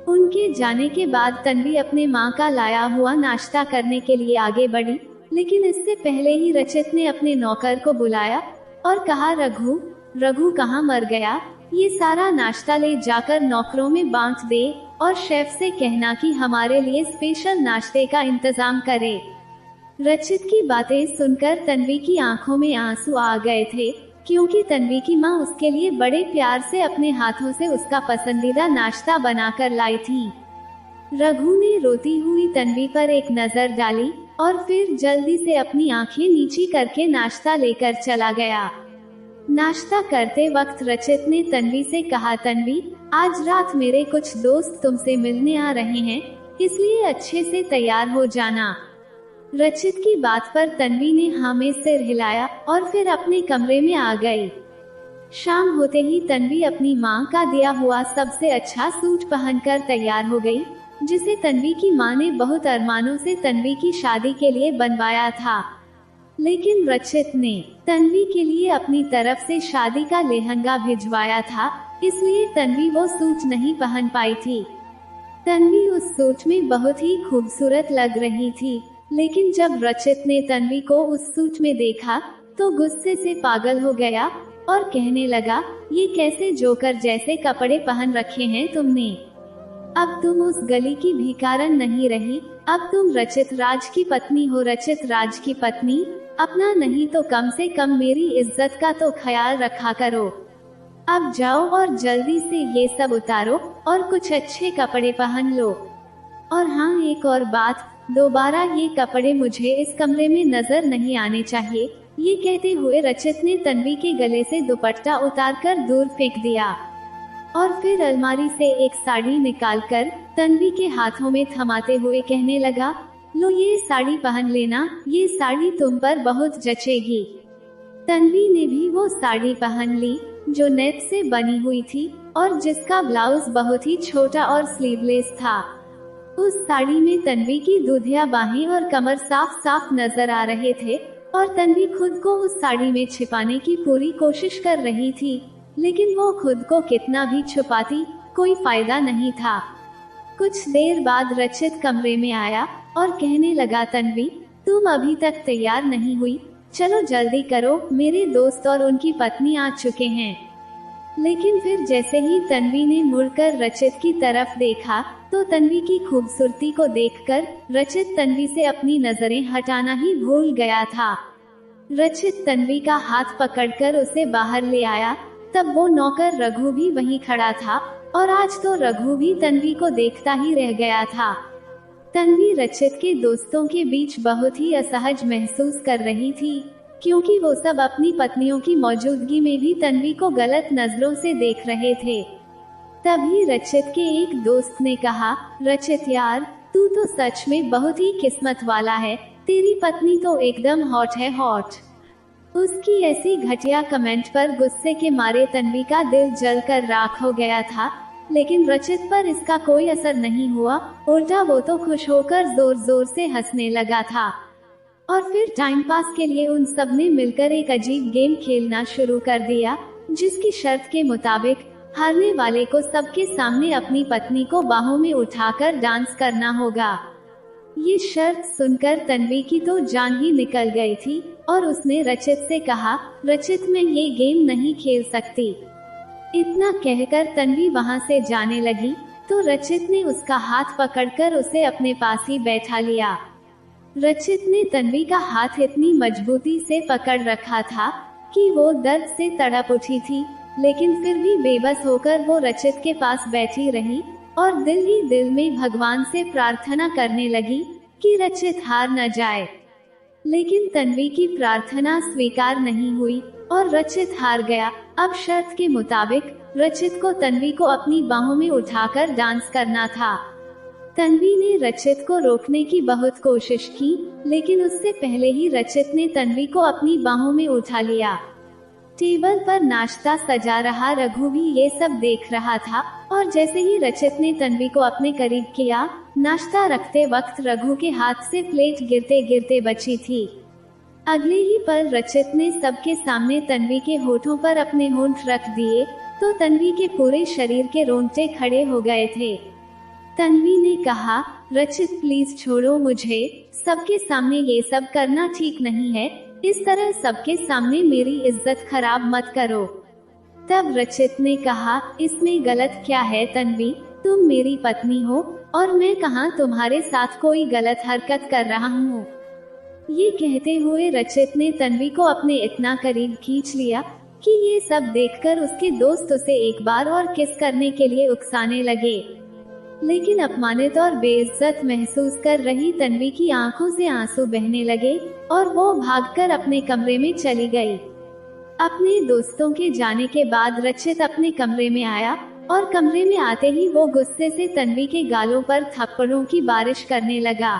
उनके जाने के बाद तन्वी अपने माँ का लाया हुआ नाश्ता करने के लिए आगे बढ़ी लेकिन इससे पहले ही रचित ने अपने नौकर को बुलाया और कहा, रघु कहाँ मर गया? ये सारा नाश्ता ले जाकर नौकरों में बांट दे और शेफ से कहना कि हमारे लिए स्पेशल नाश्ते का इंतजाम करे। रचित की बातें सुनकर तन्वी की आंखों में आंसू आ गए थे, क्योंकि तन्वी की माँ उसके लिए बड़े प्यार से अपने हाथों से उसका पसंदीदा नाश्ता बनाकर लाई थी। रघु ने रोती हुई तन्वी पर एक नजर डाली और फिर जल्दी से अपनी आंखें नीची करके नाश्ता लेकर चला गया। नाश्ता करते वक्त रचित ने तन्वी से कहा, तन्वी, आज रात मेरे कुछ दोस्त तुमसे मिलने आ रहे हैं, इसलिए अच्छे से तैयार हो जाना। रचित की बात पर तन्वी ने हाँ में सिर हिलाया और फिर अपने कमरे में आ गई। शाम होते ही तन्वी अपनी माँ का दिया हुआ सबसे अच्छा सूट पहनकर तैयार हो गई, जिसे तन्वी की माँ ने बहुत अरमानों से तन्वी की शादी के लिए बनवाया था। लेकिन रचित ने तन्वी के लिए अपनी तरफ से शादी का लहंगा भिजवाया था, इसलिए तन्वी वो सूट नहीं पहन पाई थी। तन्वी उस सूट में बहुत ही खूबसूरत लग रही थी, लेकिन जब रचित ने तन्वी को उस सूट में देखा तो गुस्से से पागल हो गया और कहने लगा, ये कैसे जोकर जैसे कपड़े पहन रखे हैं तुमने? अब तुम उस गली की भिखारन नहीं रही, अब तुम रचित राज की पत्नी हो। रचित राज की पत्नी अपना नहीं तो कम से कम मेरी इज्जत का तो ख्याल रखा करो। अब जाओ और जल्दी से ये सब उतारो और कुछ अच्छे कपड़े पहन लो। और हाँ, एक और बात, दोबारा ये कपड़े मुझे इस कमरे में नजर नहीं आने चाहिए। ये कहते हुए रचित ने तन्वी के गले से दुपट्टा उतारकर दूर फेंक दिया और फिर अलमारी से एक साड़ी निकालकर तन्वी के हाथों में थमाते हुए कहने लगा, लो ये साड़ी पहन लेना, ये साड़ी तुम पर बहुत जचेगी। तन्वी ने भी वो साड़ी पहन ली जो नेट से बनी हुई थी और जिसका ब्लाउज बहुत ही छोटा और स्लीवलेस था। उस साड़ी में तन्वी की दूधिया बाहें और कमर साफ साफ नजर आ रहे थे और तन्वी खुद को उस साड़ी में छिपाने की पूरी कोशिश कर रही थी, लेकिन वो खुद को कितना भी छुपाती कोई फायदा नहीं था। कुछ देर बाद रचित कमरे में आया और कहने लगा, तन्वी, तुम अभी तक तैयार नहीं हुई, चलो जल्दी करो, मेरे दोस्त और उनकी पत्नी आ चुके हैं। लेकिन फिर जैसे ही तन्वी ने मुड़कर रचित की तरफ देखा तो तन्वी की खूबसूरती को देखकर रचित तन्वी से अपनी नजरें हटाना ही भूल गया था। रचित तन्वी का हाथ पकड़कर उसे बाहर ले आया। तब वो नौकर रघु भी वहीं खड़ा था और आज तो रघु भी तन्वी को देखता ही रह गया था। तन्वी रचित के दोस्तों के बीच बहुत ही असहज महसूस कर रही थी, क्योंकि वो सब अपनी पत्नियों की मौजूदगी में भी तन्वी को गलत नजरों से देख रहे थे। तभी रचित के एक दोस्त ने कहा, रचित यार, तू तो सच में बहुत ही किस्मत वाला है, तेरी पत्नी तो एकदम हॉट है, हॉट। उसकी ऐसी घटिया कमेंट पर गुस्से के मारे तन्वी का दिल जलकर राख हो गया था, लेकिन रचित पर इसका कोई असर नहीं हुआ। उल्टा वो तो खुश होकर जोर जोर से हंसने लगा था। और फिर टाइम पास के लिए उन सब ने मिलकर एक अजीब गेम खेलना शुरू कर दिया, जिसकी शर्त के मुताबिक हारने वाले को सबके सामने अपनी पत्नी को बाहों में उठाकर डांस करना होगा। ये शर्त सुनकर तन्वी की तो जान ही निकल गई थी और उसने रचित से कहा, रचित, मैं ये गेम नहीं खेल सकती। इतना कहकर तन्वी वहां से जाने लगी तो रचित ने उसका हाथ पकड़कर उसे अपने पास ही बैठा लिया। रचित ने तन्वी का हाथ इतनी मजबूती से पकड़ रखा था कि वो दर्द से तड़प उठी थी, लेकिन फिर भी बेबस होकर वो रचित के पास बैठी रही और दिल ही दिल में भगवान से प्रार्थना करने लगी कि रचित हार न जाए। लेकिन तन्वी की प्रार्थना स्वीकार नहीं हुई और रचित हार गया। अब शर्त के मुताबिक रचित को तन्वी को अपनी बाहों में उठाकर डांस करना था। तन्वी ने रचित को रोकने की बहुत कोशिश की, लेकिन उससे पहले ही रचित ने तन्वी को अपनी बाहों में उठा लिया। टेबल पर नाश्ता सजा रहा रघु भी ये सब देख रहा था और जैसे ही रचित ने तन्वी को अपने करीब किया, नाश्ता रखते वक्त रघु के हाथ से प्लेट गिरते गिरते बची थी। अगले ही पल रचित ने सबके सामने तन्वी के होठों पर अपने होंठ रख दिए तो तन्वी के पूरे शरीर के रोंगटे खड़े हो गए थे। तन्वी ने कहा, रचित प्लीज छोड़ो मुझे, सबके सामने ये सब करना ठीक नहीं है, इस तरह सबके सामने मेरी इज्जत खराब मत करो। तब रचित ने कहा, इसमें गलत क्या है तन्वी, तुम मेरी पत्नी हो और मैं कहाँ तुम्हारे साथ कोई गलत हरकत कर रहा हूँ। ये कहते हुए रचित ने तन्वी को अपने इतना करीब खींच लिया कि ये सब देखकर उसके दोस्त उसे एक बार और किस करने के लिए उकसाने लगे। लेकिन अपमानित और बेइज्जत महसूस कर रही तन्वी की आंखों से आंसू बहने लगे और वो भागकर अपने कमरे में चली गई। अपने दोस्तों के जाने के बाद रचित अपने कमरे में आया और कमरे में आते ही वो गुस्से से तन्वी के गालों पर थप्पड़ों की बारिश करने लगा।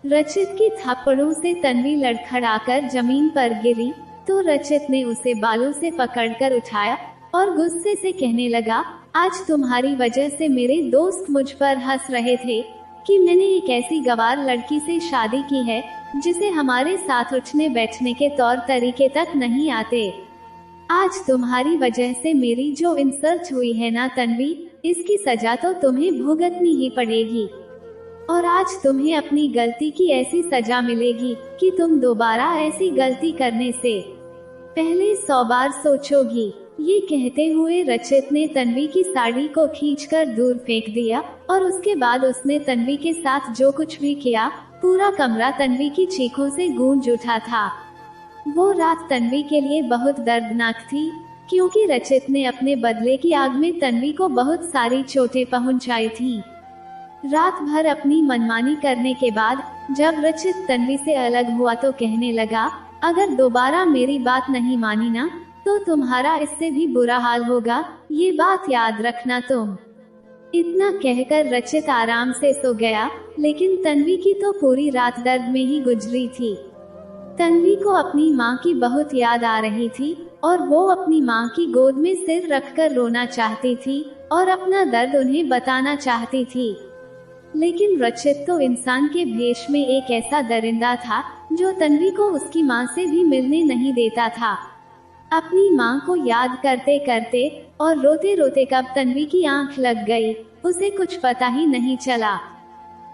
रचित की थप्पड़ों से तन्वी लड़खड़ाकर जमीन पर गिरी तो रचित ने उसे बालों से पकड़कर उठाया और गुस्से से कहने लगा, आज तुम्हारी वजह से मेरे दोस्त मुझ पर हंस रहे थे कि मैंने एक ऐसी गवार लड़की से शादी की है जिसे हमारे साथ उठने बैठने के तौर तरीके तक नहीं आते। आज तुम्हारी वजह से मेरी जो इंसल्ट हुई है ना तन्वी, इसकी सजा तो तुम्हें भुगतनी ही पड़ेगी और आज तुम्हें अपनी गलती की ऐसी सजा मिलेगी कि तुम दोबारा ऐसी गलती करने से पहले 100 बार सोचोगी। ये कहते हुए रचित ने तन्वी की साड़ी को खींचकर दूर फेंक दिया और उसके बाद उसने तन्वी के साथ जो कुछ भी किया, पूरा कमरा तन्वी की चीखों से गूंज उठा था। वो रात तन्वी के लिए बहुत दर्दनाक थी क्योंकि रचित ने अपने बदले की आग में तन्वी को बहुत सारी चोटें पहुंचाई थी। रात भर अपनी मनमानी करने के बाद जब रचित तन्वी से अलग हुआ तो कहने लगा, अगर दोबारा मेरी बात नहीं मानी ना तो तुम्हारा इससे भी बुरा हाल होगा, ये बात याद रखना तुम। इतना कहकर रचित आराम से सो गया, लेकिन तन्वी की तो पूरी रात दर्द में ही गुजरी थी। तन्वी को अपनी माँ की बहुत याद आ रही थी और वो अपनी माँ की गोद में सिर रखकर रोना चाहती थी और अपना दर्द उन्हें बताना चाहती थी। लेकिन रचित तो इंसान के भेष में एक ऐसा दरिंदा था जो तन्वी को उसकी माँ से भी मिलने नहीं देता था। अपनी माँ को याद करते करते और रोते रोते कब तन्वी की आंख लग गई, उसे कुछ पता ही नहीं चला।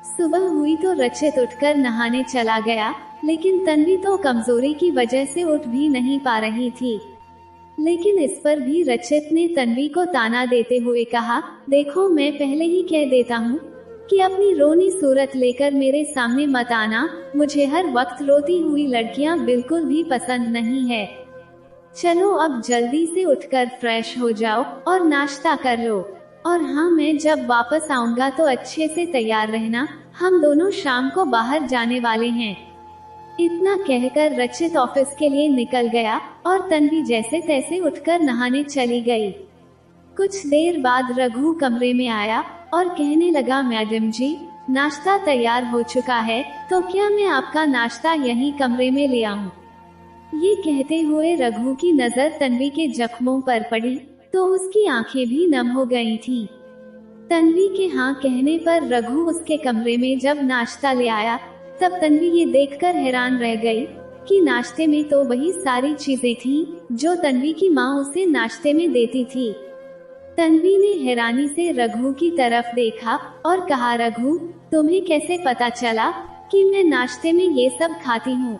सुबह हुई तो रचित उठकर नहाने चला गया, लेकिन तन्वी तो कमजोरी की वजह से उठ भी नहीं पा रही थी। लेकिन इस पर भी रचित ने तन्वी को ताना देते हुए कहा, देखो मैं पहले ही कह देता हूँ कि अपनी रोनी सूरत लेकर मेरे सामने मत आना, मुझे हर वक्त रोती हुई लड़कियां बिल्कुल भी पसंद नहीं है। चलो अब जल्दी से उठकर फ्रेश हो जाओ और नाश्ता कर लो, और हाँ मैं जब वापस आऊंगा तो अच्छे से तैयार रहना, हम दोनों शाम को बाहर जाने वाले हैं। इतना कहकर रचित ऑफिस के लिए निकल गया और तन्वी जैसे तैसे उठकर नहाने चली गई। कुछ देर बाद रघु कमरे में आया और कहने लगा, मैडम जी नाश्ता तैयार हो चुका है, तो क्या मैं आपका नाश्ता यहीं कमरे में ले आऊं? ये कहते हुए रघु की नजर तन्वी के जख्मों पर पड़ी तो उसकी आंखें भी नम हो गई थी। तन्वी के हाँ कहने पर रघु उसके कमरे में जब नाश्ता ले आया तब तन्वी ये देखकर हैरान रह गई कि नाश्ते में तो वही सारी चीजें थीं जो तन्वी की माँ उसे नाश्ते में देती थी। तन्वी ने हैरानी से रघु की तरफ देखा और कहा, रघु तुम्हें कैसे पता चला कि मैं नाश्ते में ये सब खाती हूँ?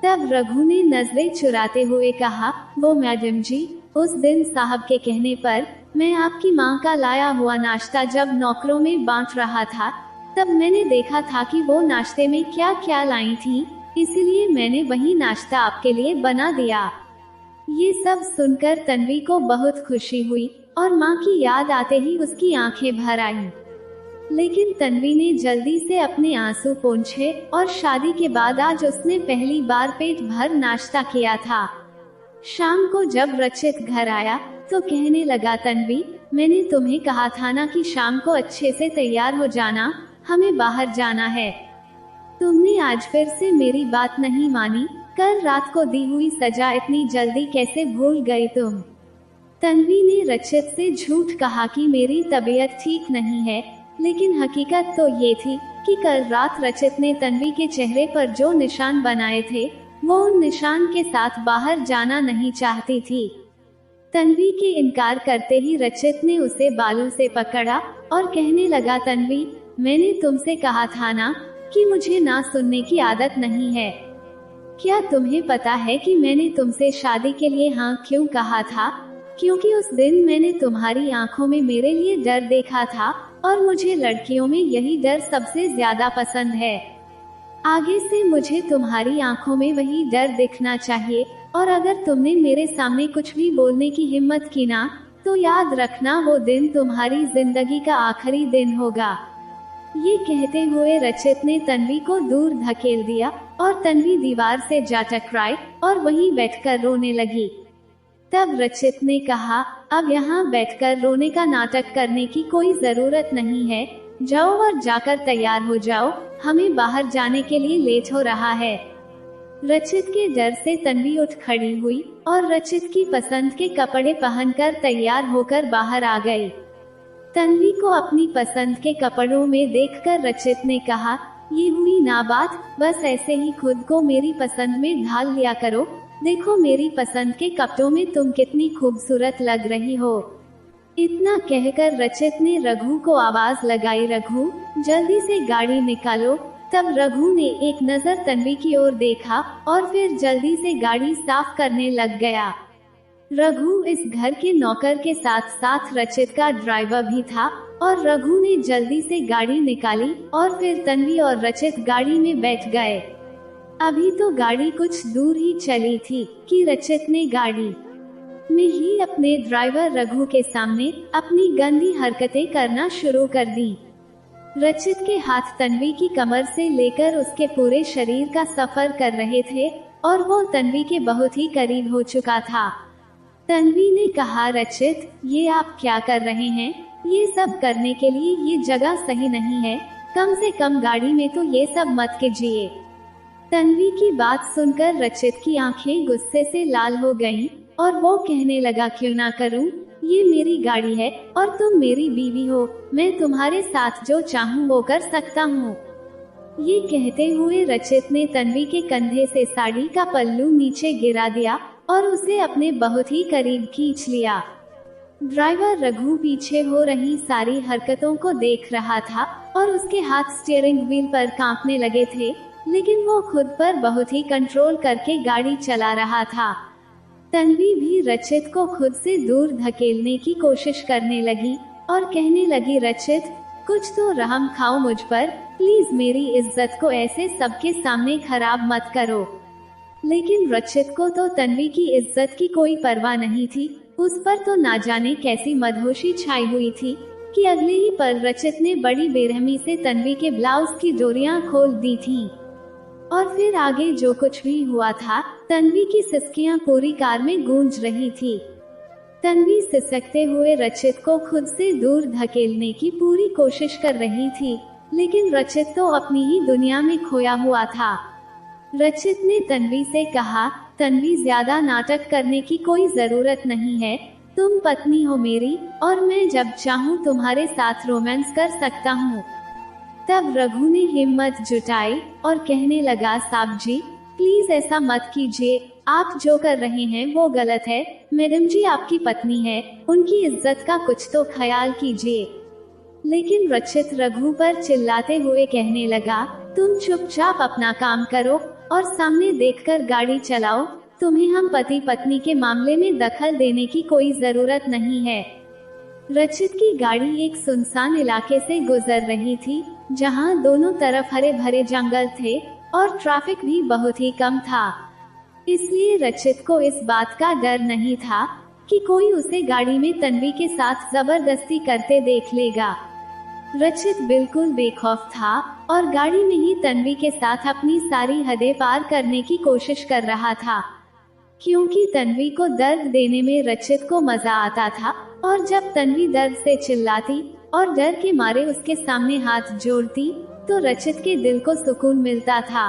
तब रघु ने नजरें चुराते हुए कहा, वो मैडम जी उस दिन साहब के कहने पर मैं आपकी माँ का लाया हुआ नाश्ता जब नौकरों में बांट रहा था तब मैंने देखा था कि वो नाश्ते में क्या क्या लाई थी, इसलिए मैंने वही नाश्ता आपके लिए बना दिया। ये सब सुनकर तन्वी को बहुत खुशी हुई और माँ की याद आते ही उसकी आंखें भर आईं। लेकिन तन्वी ने जल्दी से अपने आंसू पोंछे और शादी के बाद आज उसने पहली बार पेट भर नाश्ता किया था। शाम को जब रचित घर आया तो कहने लगा, तन्वी मैंने तुम्हें कहा था ना कि शाम को अच्छे से तैयार हो जाना, हमें बाहर जाना है। तुमने आज फिर से मेरी बात नहीं मानी, कल रात को दी हुई सजा इतनी जल्दी कैसे भूल गई तुम? तन्वी ने रचित से झूठ कहा कि मेरी तबीयत ठीक नहीं है, लेकिन हकीकत तो ये थी कि कल रात रचित ने तन्वी के चेहरे पर जो निशान बनाए थे वो उन निशान के साथ बाहर जाना नहीं चाहती थी। तन्वी के इनकार करते ही रचित ने उसे बालों से पकड़ा और कहने लगा, तन्वी, मैंने तुमसे कहा था ना कि मुझे ना सुनने की आदत नहीं है। क्या तुम्हें पता है कि मैंने तुमसे शादी के लिए हाँ क्यों कहा था? क्योंकि उस दिन मैंने तुम्हारी आंखों में मेरे लिए डर देखा था और मुझे लड़कियों में यही डर सबसे ज्यादा पसंद है। आगे से मुझे तुम्हारी आंखों में वही डर दिखना चाहिए, और अगर तुमने मेरे सामने कुछ भी बोलने की हिम्मत की ना, तो याद रखना वो दिन तुम्हारी जिंदगी का आखिरी दिन होगा। ये कहते हुए रचित ने तन्वी को दूर धकेल दिया और तन्वी दीवार से जा टकराई और वहीं बैठकर रोने लगी। तब रचित ने कहा, अब यहाँ बैठकर रोने का नाटक करने की कोई जरूरत नहीं है, जाओ और जाकर तैयार हो जाओ, हमें बाहर जाने के लिए लेट हो रहा है। रचित के डर से तन्वी उठ खड़ी हुई और रचित की पसंद के कपड़े पहनकर तैयार होकर बाहर आ गई। तन्वी को अपनी पसंद के कपड़ों में देखकर रचित ने कहा, ये हुई ना बात, बस ऐसे ही खुद को मेरी पसंद में ढाल लिया करो। देखो मेरी पसंद के कपड़ों में तुम कितनी खूबसूरत लग रही हो। इतना कहकर रचित ने रघु को आवाज लगाई, रघु, जल्दी से गाड़ी निकालो। तब रघु ने एक नजर तन्वी की ओर देखा और फिर जल्दी से गाड़ी साफ करने लग गया। रघु इस घर के नौकर के साथ साथ रचित का ड्राइवर भी था और रघु ने जल्दी से गाड़ी निकाली और फिर तन्वी और रचित गाड़ी में बैठ गए। अभी तो गाड़ी कुछ दूर ही चली थी कि रचित ने गाड़ी में ही अपने ड्राइवर रघु के सामने अपनी गंदी हरकतें करना शुरू कर दी। रचित के हाथ तन्वी की कमर से लेकर उसके पूरे शरीर का सफर कर रहे थे और वो तन्वी के बहुत ही करीब हो चुका था। तन्वी ने कहा, रचित, ये आप क्या कर रहे हैं? ये सब करने के लिए ये जगह सही नहीं है, कम से कम गाड़ी में तो ये सब मत कीजिए। तन्वी की बात सुनकर रचित की आंखें गुस्से से लाल हो गईं और वो कहने लगा, क्यों ना करूं? ये मेरी गाड़ी है और तुम मेरी बीवी हो, मैं तुम्हारे साथ जो चाहूं वो कर सकता हूँ। ये कहते हुए रचित ने तन्वी के कंधे से साड़ी का पल्लू नीचे गिरा दिया और उसे अपने बहुत ही करीब खींच लिया। ड्राइवर रघु पीछे हो रही सारी हरकतों को देख रहा था और उसके हाथ स्टीयरिंग व्हील पर कांपने लगे थे, लेकिन वो खुद पर बहुत ही कंट्रोल करके गाड़ी चला रहा था। तन्वी भी रचित को खुद से दूर धकेलने की कोशिश करने लगी और कहने लगी, रचित, कुछ तो रहम खाओ मुझ पर, प्लीज मेरी इज्जत को ऐसे सबके सामने खराब मत करो। लेकिन रचित को तो तन्वी की इज्जत की कोई परवाह नहीं थी। उस पर तो ना जाने कैसी मदहोशी छाई हुई थी कि अगले ही पल रचित ने बड़ी बेरहमी से तन्वी के ब्लाउज की डोरियां खोल दी थीं। और फिर आगे जो कुछ भी हुआ था, तन्वी की सिसकियां पूरी कार में गूंज रही थी। तन्वी सिसकते हुए रचित को खुद से दूर धकेलने की पूरी कोशिश कर रही थी, लेकिन रचित तो अपनी ही दुनिया में खोया हुआ था। रचित ने तन्वी से कहा, तन्वी, ज्यादा नाटक करने की कोई जरूरत नहीं है, तुम पत्नी हो मेरी और मैं जब चाहूँ तुम्हारे साथ रोमांस कर सकता हूँ। तब रघु ने हिम्मत जुटाई और कहने लगा, साहब जी, प्लीज ऐसा मत कीजिए, आप जो कर रहे हैं वो गलत है। मैडम जी आपकी पत्नी है, उनकी इज्जत का कुछ तो ख्याल कीजिए। लेकिन रचित रघु पर चिल्लाते हुए कहने लगा, तुम चुपचाप अपना काम करो और सामने देखकर गाड़ी चलाओ, तुम्हें हम पति पत्नी के मामले में दखल देने की कोई जरूरत नहीं है। रचित की गाड़ी एक सुनसान इलाके से गुजर रही थी, जहां दोनों तरफ हरे भरे जंगल थे और ट्रैफिक भी बहुत ही कम था। इसलिए रचित को इस बात का डर नहीं था कि कोई उसे गाड़ी में तन्वी के साथ जबरदस्ती करते देख लेगा। रचित बिल्कुल बेखौफ था और गाड़ी में ही तन्वी के साथ अपनी सारी हदें पार करने की कोशिश कर रहा था, क्योंकि तन्वी को दर्द देने में रचित को मजा आता था और जब तन्वी दर्द से चिल्लाती और डर के मारे उसके सामने हाथ जोड़ती तो रचित के दिल को सुकून मिलता था।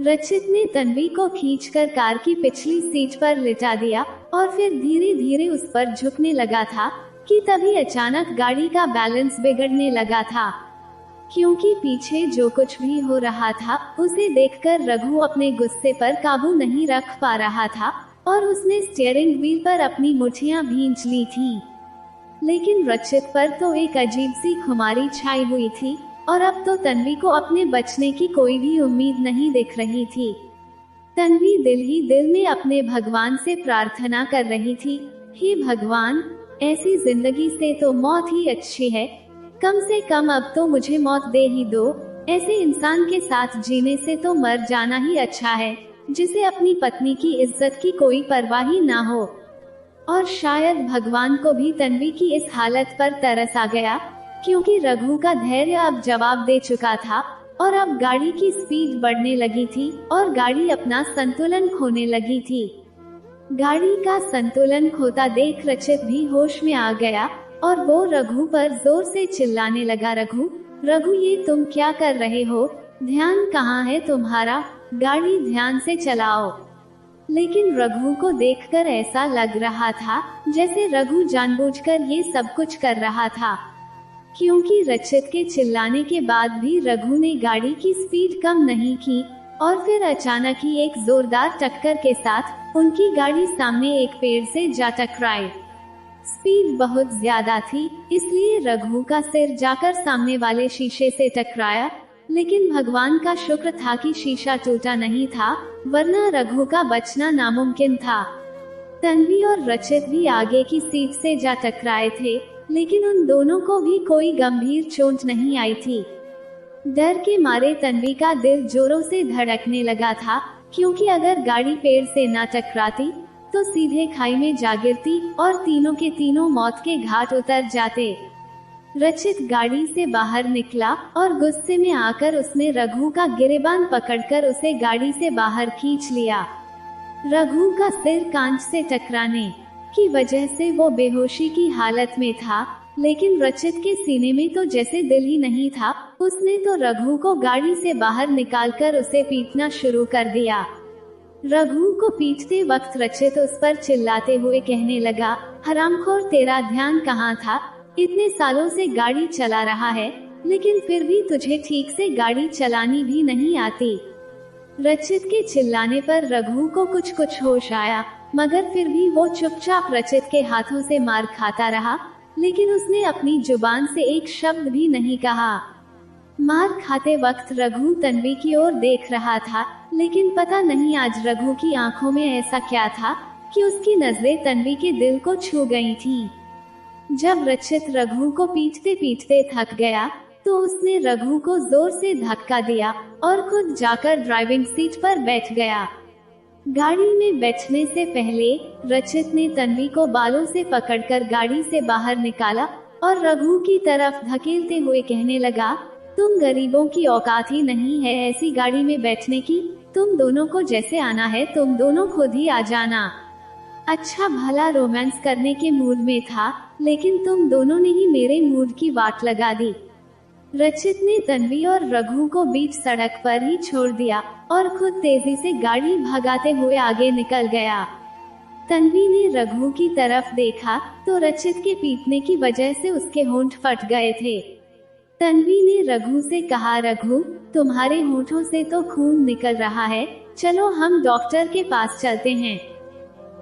रचित ने तन्वी को खींचकर कार की पिछली सीट पर लिटा दिया और फिर धीरे धीरे उस पर झुकने लगा था कि तभी अचानक गाड़ी का बैलेंस बिगड़ने लगा था, क्योंकि पीछे जो कुछ भी हो रहा था उसे देखकर रघु अपने गुस्से पर काबू नहीं रख पा रहा था और उसने स्टीयरिंग व्हील पर अपनी मुठ्ठियां भींच ली थी। लेकिन रचित पर तो एक अजीब सी खुमारी छाई हुई थी और अब तो तन्वी को अपने बचने की कोई भी उम्मीद नहीं दिख रही थी। तन्वी दिल ही दिल में अपने भगवान से प्रार्थना कर रही थी, हे भगवान, ऐसी जिंदगी से तो मौत ही अच्छी है, कम से कम अब तो मुझे मौत दे ही दो। ऐसे इंसान के साथ जीने से तो मर जाना ही अच्छा है, जिसे अपनी पत्नी की इज्जत की कोई परवाह ही ना हो। और शायद भगवान को भी तन्वी की इस हालत पर तरस आ गया, क्योंकि रघु का धैर्य अब जवाब दे चुका था और अब गाड़ी की स्पीड बढ़ने लगी थी और गाड़ी अपना संतुलन खोने लगी थी। गाड़ी का संतुलन खोता देख रचित भी होश में आ गया और वो रघु पर जोर से चिल्लाने लगा, रघु, रघु, ये तुम क्या कर रहे हो? ध्यान कहाँ है तुम्हारा? गाड़ी ध्यान से चलाओ। लेकिन रघु को देखकर ऐसा लग रहा था जैसे रघु जानबूझकर ये सब कुछ कर रहा था, क्योंकि रचित के चिल्लाने के बाद भी रघु ने गाड़ी की स्पीड कम नहीं की और फिर अचानक ही एक जोरदार टक्कर के साथ उनकी गाड़ी सामने एक पेड़ से जा टकराई। स्पीड बहुत ज्यादा थी, इसलिए रघु का सिर जाकर सामने वाले शीशे से टकराया, लेकिन भगवान का शुक्र था कि शीशा टूटा नहीं था, वरना रघु का बचना नामुमकिन था। तन्वी और रचित भी आगे की सीट से जा टकराए थे, लेकिन उन दोनों को भी कोई गंभीर चोट नहीं आई थी। डर के मारे तन्वी का दिल जोरों से धड़कने लगा था, क्योंकि अगर गाड़ी पेड़ से न टकराती तो सीधे खाई में जा गिरती और तीनों के तीनों मौत के घाट उतर जाते। रचित गाड़ी से बाहर निकला और गुस्से में आकर उसने रघु का गिरेबान पकड़कर उसे गाड़ी से बाहर खींच लिया। रघु का सिर कांच से टकराने की वजह से वो बेहोशी की हालत में था, लेकिन रचित के सीने में तो जैसे दिल ही नहीं था। उसने तो रघु को गाड़ी से बाहर निकालकर उसे पीटना शुरू कर दिया। रघु को पीटते वक्त रचित उस पर चिल्लाते हुए कहने लगा, हरामखोर, तेरा ध्यान कहाँ था? इतने सालों से गाड़ी चला रहा है, लेकिन फिर भी तुझे ठीक से गाड़ी चलानी भी नहीं आती। रचित के चिल्लाने पर रघु को कुछ होश आया, मगर फिर भी वो चुपचाप रचित के हाथों से मार खाता रहा, लेकिन उसने अपनी जुबान से एक शब्द भी नहीं कहा। मार खाते वक्त रघु तन्वी की ओर देख रहा था, लेकिन पता नहीं आज रघु की आंखों में ऐसा क्या था कि उसकी नजरें तन्वी के दिल को छू गई थीं। जब रचित रघु को पीटते पीटते थक गया, तो उसने रघु को जोर से धक्का दिया और खुद जाकर ड्राइविंग सीट पर बैठ गया। गाड़ी में बैठने से पहले रचित ने तन्वी को बालों से पकड़कर गाड़ी से बाहर निकाला और रघु की तरफ धकेलते हुए कहने लगा, तुम गरीबों की औकात ही नहीं है ऐसी गाड़ी में बैठने की। तुम दोनों को जैसे आना है तुम दोनों खुद ही आ जाना। अच्छा भला रोमांस करने के मूड में था, लेकिन तुम दोनों ने ही मेरे मूड की वाट लगा दी। रचित ने तन्वी और रघु को बीच सड़क पर ही छोड़ दिया और खुद तेजी से गाड़ी भगाते हुए आगे निकल गया। तन्वी ने रघु की तरफ देखा तो रचित के पीटने की वजह से उसके होंठ फट गए थे। तन्वी ने रघु से कहा, रघु, तुम्हारे होंठों से तो खून निकल रहा है, चलो हम डॉक्टर के पास चलते हैं।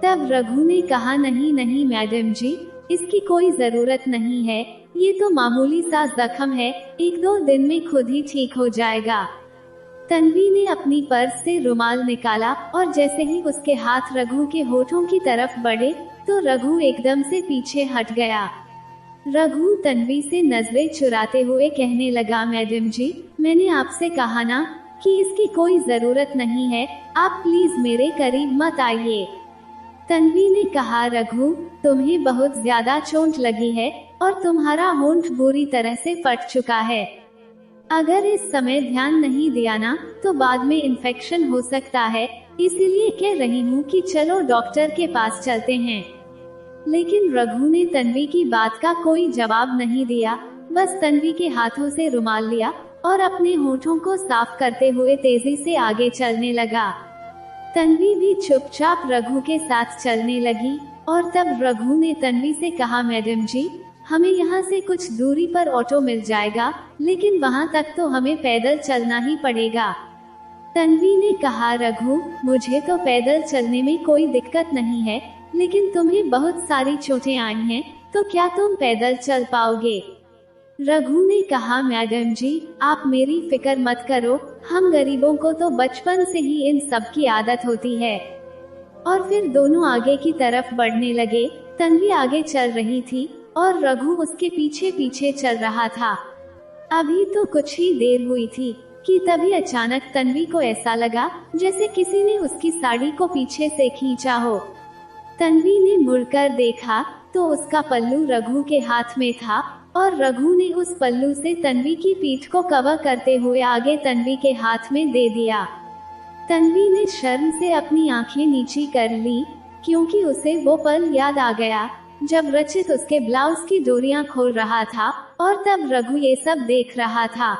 तब रघु ने कहा, नहीं नहीं मैडम जी, इसकी कोई जरूरत नहीं है, ये तो मामूली सा जख्म है, 1-2 दिन में खुद ही ठीक हो जाएगा। तन्वी ने अपनी पर्स से रुमाल निकाला और जैसे ही उसके हाथ रघु के होठों की तरफ बढ़े तो रघु एकदम से पीछे हट गया। रघु तन्वी से नजरें चुराते हुए कहने लगा, मैडम जी, मैंने आपसे कहा ना कि इसकी कोई जरूरत नहीं है, आप प्लीज मेरे करीब मत आइए। तन्वी ने कहा, रघु, तुम्हें बहुत ज्यादा चोट लगी है और तुम्हारा होंठ बुरी तरह से फट चुका है। अगर इस समय ध्यान नहीं दिया ना तो बाद में इन्फेक्शन हो सकता है, इसीलिए कह रही हूँ कि चलो डॉक्टर के पास चलते हैं। लेकिन रघु ने तन्वी की बात का कोई जवाब नहीं दिया, बस तन्वी के हाथों से रुमाल लिया और अपने होठों को साफ करते हुए तेजी से आगे चलने लगा। तन्वी भी चुपचाप रघु के साथ चलने लगी और तब रघु ने तन्वी से कहा, मैडम जी, हमें यहाँ से कुछ दूरी पर ऑटो मिल जाएगा, लेकिन वहाँ तक तो हमें पैदल चलना ही पड़ेगा। तन्वी ने कहा, रघु, मुझे तो पैदल चलने में कोई दिक्कत नहीं है, लेकिन तुम्हें बहुत सारी चोटें आई हैं, तो क्या तुम पैदल चल पाओगे? रघु ने कहा, मैडम जी, आप मेरी फिक्र मत करो, हम गरीबों को तो बचपन से ही इन सब की आदत होती है। और फिर दोनों आगे की तरफ बढ़ने लगे। तन्वी आगे चल रही थी और रघु उसके पीछे पीछे चल रहा था। अभी तो कुछ ही देर हुई थी कि तभी अचानक तन्वी को ऐसा लगा जैसे किसी ने उसकी साड़ी को पीछे से खींचा हो। तन्वी ने मुड़कर देखा तो उसका पल्लू रघु के हाथ में था और रघु ने उस पल्लू से तन्वी की पीठ को कवर करते हुए आगे तन्वी के हाथ में दे दिया। तन्वी ने शर्म से अपनी आंखें नीची कर ली, क्योंकि उसे वो पल याद आ गया जब रचित उसके ब्लाउज की डोरियां खोल रहा था और तब रघु ये सब देख रहा था।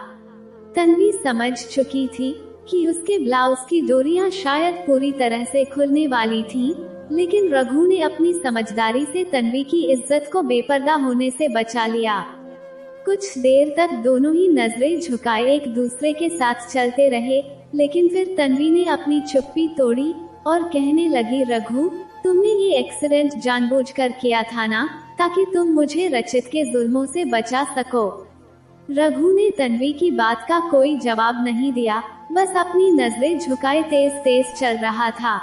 तन्वी समझ चुकी थी कि उसके ब्लाउज की डोरियां शायद पूरी तरह से खुलने वाली थीं, लेकिन रघु ने अपनी समझदारी से तन्वी की इज्जत को बेपर्दा होने से बचा लिया। कुछ देर तक दोनों ही नजरें झुकाए एक दूसरे के साथ चलते रहे, लेकिन फिर तन्वी ने अपनी चुप्पी तोड़ी और कहने लगी, रघु, तुमने ये एक्सीडेंट जानबूझकर किया था ना, ताकि तुम मुझे रचित के जुल्मों से बचा सको। रघु ने तन्वी की बात का कोई जवाब नहीं दिया, बस अपनी नजरें झुकाए तेज तेज चल रहा था।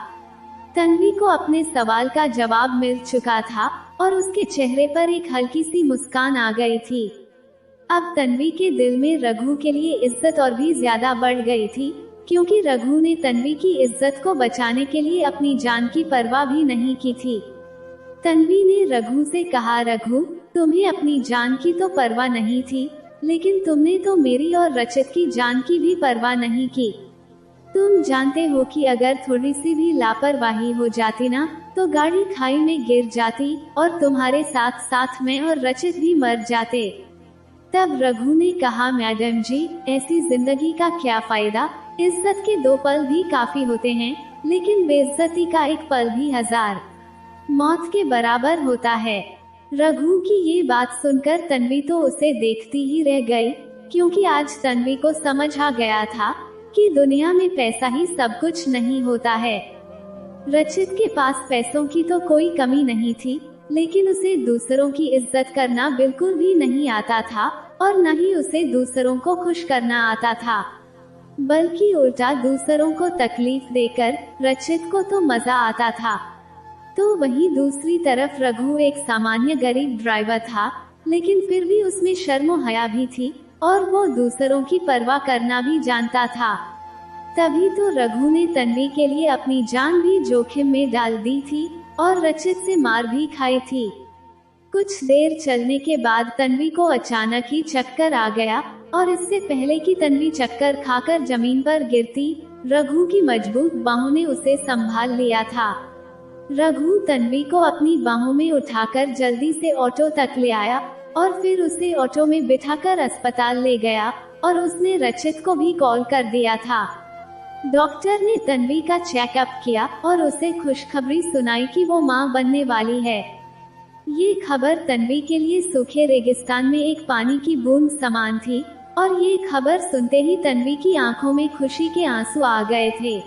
तन्वी को अपने सवाल का जवाब मिल चुका था और उसके चेहरे पर एक हल्की सी मुस्कान आ गई थी। अब तन्वी के दिल में रघु के लिए इज्जत और भी ज्यादा बढ़ गई थी, क्योंकि रघु ने तन्वी की इज्जत को बचाने के लिए अपनी जान की परवाह भी नहीं की थी। तन्वी ने रघु से कहा, रघु, तुम्हें अपनी जान की तो परवाह नहीं थी, लेकिन तुमने तो मेरी और रचित की जान की भी परवाह नहीं की। तुम जानते हो कि अगर थोड़ी सी भी लापरवाही हो जाती ना, तो गाड़ी खाई में गिर जाती और तुम्हारे साथ साथ मैं और रचित भी मर जाते। तब रघु ने कहा, मैडम जी, ऐसी जिंदगी का क्या फायदा? इज्जत के 2 पल भी काफी होते हैं, लेकिन बेइज्जती का 1 पल भी 1000 मौत के बराबर होता है। रघु की ये बात सुनकर तन्वी तो उसे देखती ही रह गई, क्योंकि आज तन्वी को समझ आ गया था कि दुनिया में पैसा ही सब कुछ नहीं होता है। रचित के पास पैसों की तो कोई कमी नहीं थी, लेकिन उसे दूसरों की इज्जत करना बिल्कुल भी नहीं आता था और न ही उसे दूसरों को खुश करना आता था, बल्कि उल्टा दूसरों को तकलीफ देकर रचित को तो मजा आता था। तो वहीं दूसरी तरफ रघु एक सामान्य गरीब ड्राइवर था, लेकिन फिर भी उसमें शर्म और हया भी थी और वो दूसरों की परवाह करना भी जानता था। तभी तो रघु ने तन्वी के लिए अपनी जान भी जोखिम में डाल दी थी और रचित से मार भी खाई थी। कुछ देर चलने के बाद तन्वी को अचानक ही चक्कर आ गया और इससे पहले कि तन्वी चक्कर खाकर जमीन पर गिरती, रघु की मजबूत बाहों ने उसे संभाल लिया था। रघु तन्वी को अपनी बाहों में उठाकर जल्दी से ऑटो तक ले आया और फिर उसे ऑटो में बिठाकर अस्पताल ले गया और उसने रचित को भी कॉल कर दिया था। डॉक्टर ने तन्वी का चेकअप किया और उसे खुशखबरी सुनाई कि वो मां बनने वाली है। ये खबर तन्वी के लिए सूखे रेगिस्तान में एक पानी की बूंद समान थी और ये खबर सुनते ही तन्वी की आंखों में खुशी के आंसू आ गए थे।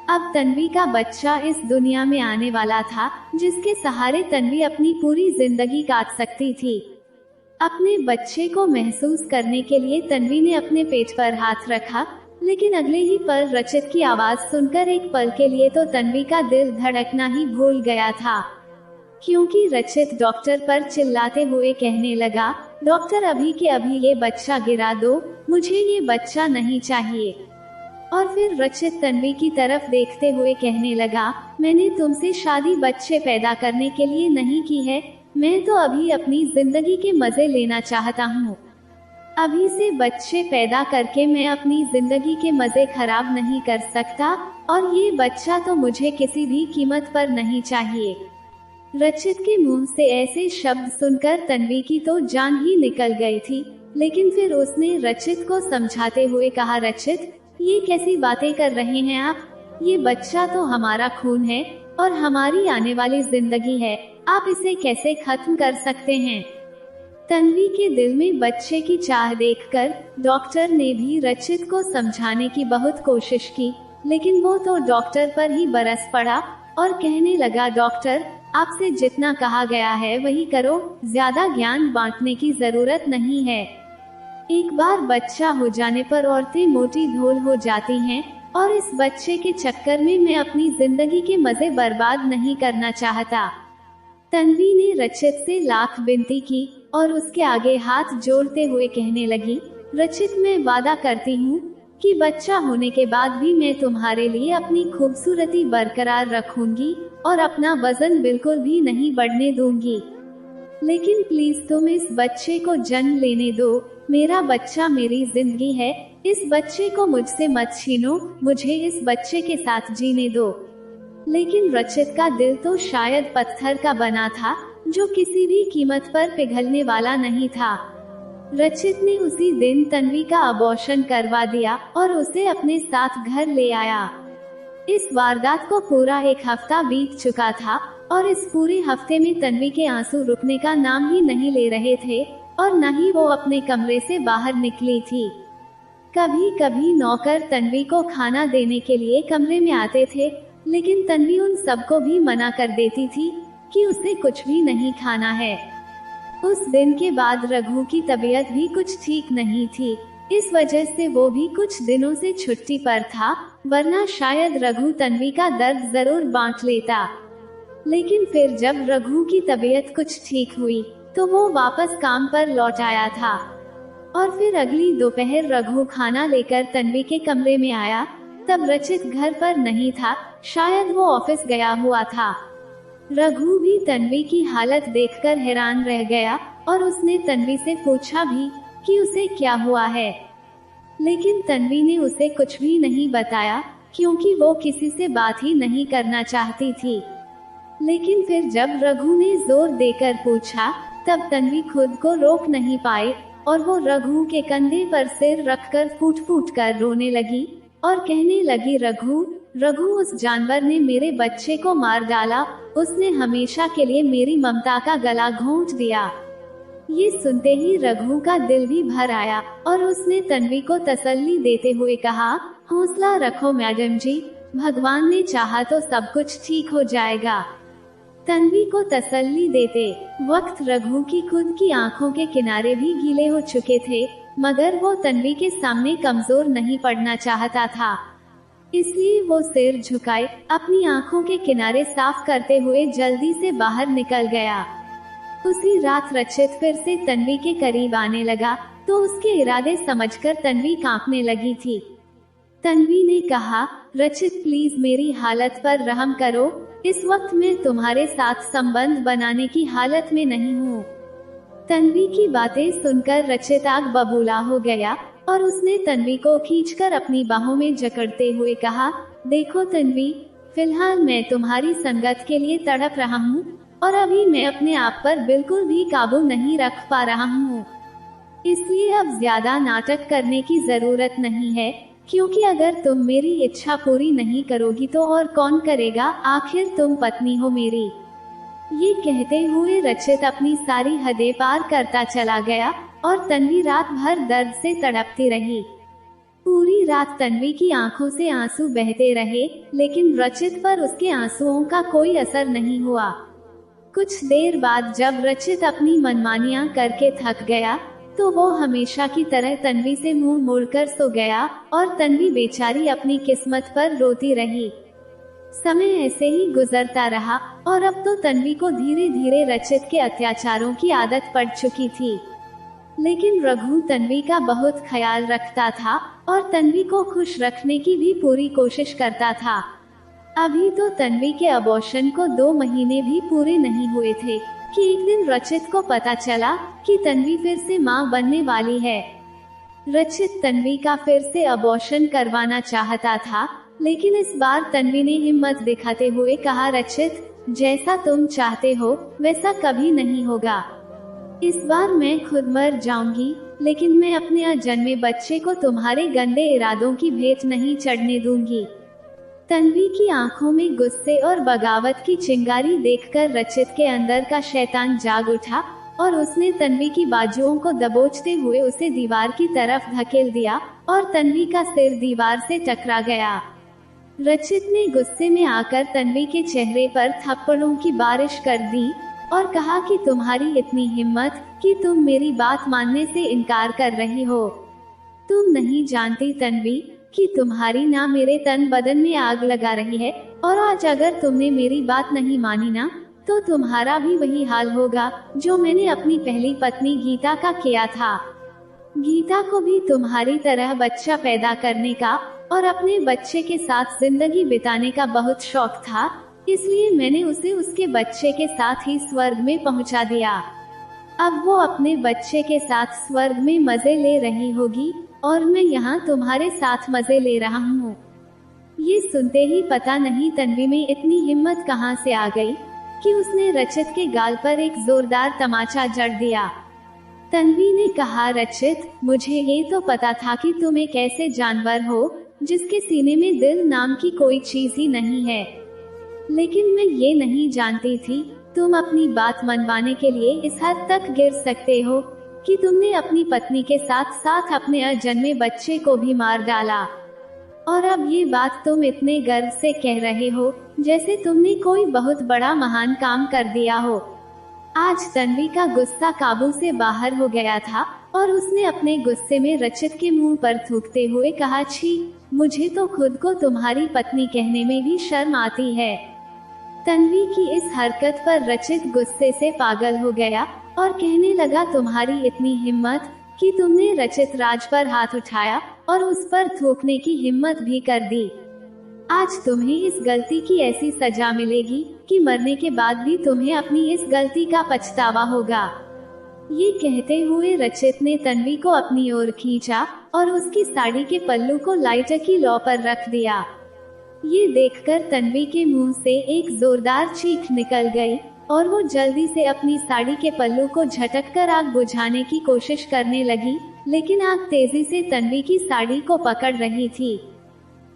अब तन्वी का बच्चा इस दुनिया में आने वाला था, जिसके सहारे तन्वी अपनी पूरी जिंदगी काट सकती थी। अपने बच्चे को महसूस करने के लिए तन्वी ने अपने पेट पर हाथ रखा, लेकिन अगले ही पल रचित की आवाज सुनकर एक पल के लिए तो तन्वी का दिल धड़कना ही भूल गया था, क्योंकि रचित डॉक्टर पर चिल्लाते हुए कहने लगा, डॉक्टर, अभी के अभी ये बच्चा गिरा दो, मुझे ये बच्चा नहीं चाहिए। और फिर रचित तन्वी की तरफ देखते हुए कहने लगा, मैंने तुमसे शादी बच्चे पैदा करने के लिए नहीं की है, मैं तो अभी अपनी जिंदगी के मजे लेना चाहता हूँ। अभी से बच्चे पैदा करके मैं अपनी जिंदगी के मजे खराब नहीं कर सकता और ये बच्चा तो मुझे किसी भी कीमत पर नहीं चाहिए। रचित के मुंह से ऐसे शब्द सुनकर तन्वी की तो जान ही निकल गई थी, लेकिन फिर उसने रचित को समझाते हुए कहा, रचित, ये कैसी बातें कर रहे हैं आप? ये बच्चा तो हमारा खून है और हमारी आने वाली जिंदगी है, आप इसे कैसे खत्म कर सकते हैं? तन्वी के दिल में बच्चे की चाह देखकर डॉक्टर ने भी रचित को समझाने की बहुत कोशिश की, लेकिन वो तो डॉक्टर पर ही बरस पड़ा और कहने लगा, डॉक्टर आपसे जितना कहा गया है वही करो, ज्यादा ज्ञान बांटने की जरूरत नहीं है। एक बार बच्चा हो जाने पर औरतें मोटी ढोल हो जाती हैं और इस बच्चे के चक्कर में मैं अपनी जिंदगी के मजे बर्बाद नहीं करना चाहता। तन्वी ने रचित से लाख विनती की और उसके आगे हाथ जोड़ते हुए कहने लगी, रचित मैं वादा करती हूँ कि बच्चा होने के बाद भी मैं तुम्हारे लिए अपनी खूबसूरती बरकरार रखूंगी और अपना वजन बिल्कुल भी नहीं बढ़ने दूंगी। लेकिन प्लीज तुम इस बच्चे को जन्म लेने दो, मेरा बच्चा मेरी जिंदगी है, इस बच्चे को मुझसे मत छीनो, मुझे इस बच्चे के साथ जीने दो। लेकिन रचित का दिल तो शायद पत्थर का बना था, जो किसी भी कीमत पर पिघलने वाला नहीं था। रचित ने उसी दिन तन्वी का अबॉर्शन करवा दिया और उसे अपने साथ घर ले आया। इस वारदात को पूरा एक हफ्ता बीत चुका था और इस पूरे हफ्ते में तन्वी के आंसू रुकने का नाम ही नहीं ले रहे थे और न ही वो अपने कमरे से बाहर निकली थी। कभी कभी नौकर तन्वी को खाना देने के लिए कमरे में आते थे, लेकिन तन्वी उन सबको भी मना कर देती थी कि उसे कुछ भी नहीं खाना है। उस दिन के बाद रघु की तबीयत भी कुछ ठीक नहीं थी, इस वजह से वो भी कुछ दिनों से छुट्टी पर था, वरना शायद रघु तन्वी का दर्द जरूर बांट लेता। लेकिन फिर जब रघु की तबीयत कुछ ठीक हुई तो वो वापस काम पर लौट आया था और फिर अगली दोपहर रघु खाना लेकर तन्वी के कमरे में आया। तब रचित घर पर नहीं था, शायद वो ऑफिस गया हुआ था। रघु भी तन्वी की हालत देखकर हैरान रह गया और उसने तन्वी से पूछा भी कि उसे क्या हुआ है, लेकिन तन्वी ने उसे कुछ भी नहीं बताया क्योंकि वो किसी से बात ही नहीं करना चाहती थी। लेकिन फिर जब रघु ने जोर देकर पूछा तब तन्वी खुद को रोक नहीं पाई और वो रघु के कंधे पर सिर रखकर फूट फूट कर रोने लगी और कहने लगी, रघु उस जानवर ने मेरे बच्चे को मार डाला, उसने हमेशा के लिए मेरी ममता का गला घोंट दिया। ये सुनते ही रघु का दिल भी भर आया और उसने तन्वी को तसल्ली देते हुए कहा, हौसला रखो मैडम जी, भगवान ने चाहा तो सब कुछ ठीक हो जाएगा। तन्वी को तसल्ली देते वक्त रघु की खुद की आंखों के किनारे भी गीले हो चुके थे, मगर वो तन्वी के सामने कमजोर नहीं पड़ना चाहता था, इसलिए वो सिर झुकाए अपनी आंखों के किनारे साफ करते हुए जल्दी से बाहर निकल गया। उसी रात रचित फिर से तन्वी के करीब आने लगा तो उसके इरादे समझकर तन्वी कांपने लगी थी। तन्वी ने कहा, रचित प्लीज मेरी हालत पर रहम करो, इस वक्त मैं तुम्हारे साथ संबंध बनाने की हालत में नहीं हूँ। तन्वी की बातें सुनकर रचित आग बबूला हो गया और उसने तन्वी को खींचकर अपनी बाहों में जकड़ते हुए कहा, देखो तन्वी, फिलहाल मैं तुम्हारी संगत के लिए तड़प रहा हूँ और अभी मैं अपने आप पर बिल्कुल भी काबू नहीं रख पा रहा हूँ, इसलिए अब ज्यादा नाटक करने की जरूरत नहीं है, क्योंकि अगर तुम मेरी इच्छा पूरी नहीं करोगी तो और कौन करेगा, आखिर तुम पत्नी हो मेरी। ये कहते हुए रचित अपनी सारी हदें पार करता चला गया और तन्वी रात भर दर्द से तड़पती रही। पूरी रात तन्वी की आंखों से आंसू बहते रहे, लेकिन रचित पर उसके आंसुओं का कोई असर नहीं हुआ। कुछ देर बाद जब रचित अपनी मनमानियां करके थक गया तो वो हमेशा की तरह तन्वी से मुंह मोड़कर सो गया और तन्वी बेचारी अपनी किस्मत पर रोती रही। समय ऐसे ही गुजरता रहा और अब तो तन्वी को धीरे धीरे रचित के अत्याचारों की आदत पड़ चुकी थी, लेकिन रघु तन्वी का बहुत ख्याल रखता था और तन्वी को खुश रखने की भी पूरी कोशिश करता था। अभी तो तन्वी के अबॉर्शन को 2 महीने भी पूरे नहीं हुए थे कि एक दिन रचित को पता चला कि तन्वी फिर से मां बनने वाली है। रचित तन्वी का फिर से अबॉर्शन करवाना चाहता था, लेकिन इस बार तन्वी ने हिम्मत दिखाते हुए कहा, रचित जैसा तुम चाहते हो वैसा कभी नहीं होगा, इस बार मैं खुद मर जाऊंगी, लेकिन मैं अपने अजन्मे बच्चे को तुम्हारे गंदे इरादों की भेंट नहीं चढ़ने दूंगी। तन्वी की आंखों में गुस्से और बगावत की चिंगारी देखकर रचित के अंदर का शैतान जाग उठा और उसने तन्वी की बाजुओं को दबोचते हुए उसे दीवार की तरफ धकेल दिया और तन्वी का सिर दीवार से टकरा गया। रचित ने गुस्से में आकर तन्वी के चेहरे पर थप्पड़ों की बारिश कर दी और कहा कि तुम्हारी इतनी हिम्मत कि तुम मेरी बात मानने से इनकार कर रही हो। तुम नहीं जानती तन्वी कि तुम्हारी ना मेरे तन बदन में आग लगा रही है, और आज अगर तुमने मेरी बात नहीं मानी ना, तो तुम्हारा भी वही हाल होगा जो मैंने अपनी पहली पत्नी गीता का किया था। गीता को भी तुम्हारी तरह बच्चा पैदा करने का और अपने बच्चे के साथ जिंदगी बिताने का बहुत शौक था, इसलिए मैंने उसे उसके बच्चे के साथ ही स्वर्ग में पहुंचा दिया। अब वो अपने बच्चे के साथ स्वर्ग में मजे ले रही होगी और मैं यहाँ तुम्हारे साथ मजे ले रहा हूँ। ये सुनते ही पता नहीं तन्वी में इतनी हिम्मत कहाँ से आ गई कि उसने रचित के गाल पर एक जोरदार तमाचा जड़ दिया। तन्वी ने कहा, रचित, मुझे ये तो पता था कि तुम एक ऐसे जानवर हो जिसके सीने में दिल नाम की कोई चीज ही नहीं है, लेकिन मैं ये नहीं जानती थी तुम अपनी बात मनवाने के लिए इस हद तक गिर सकते हो कि तुमने अपनी पत्नी के साथ साथ अपने अजन्मे बच्चे को भी मार डाला। और अब ये बात तुम इतने गर्व से कह रहे हो जैसे तुमने कोई बहुत बड़ा महान काम कर दिया हो। आज तन्वी का गुस्सा काबू से बाहर हो गया था और उसने अपने गुस्से में रचित के मुंह पर थूकते हुए कहा, छी, मुझे तो खुद को तुम्हारी पत्नी कहने में भी शर्म आती है। तन्वी की इस हरकत पर रचित गुस्से से पागल हो गया और कहने लगा, तुम्हारी इतनी हिम्मत कि तुमने रचित राज पर हाथ उठाया और उस पर थूकने की हिम्मत भी कर दी। आज तुम्हें इस गलती की ऐसी सजा मिलेगी कि मरने के बाद भी तुम्हें अपनी इस गलती का पछतावा होगा। ये कहते हुए रचित ने तन्वी को अपनी ओर खींचा और उसकी साड़ी के पल्लू को लाइटर की लौ पर रख दिया। ये देखकर तन्वी के मुंह से एक जोरदार चीख निकल गई और वो जल्दी से अपनी साड़ी के पल्लू को झटककर आग बुझाने की कोशिश करने लगी, लेकिन आग तेजी से तन्वी की साड़ी को पकड़ रही थी।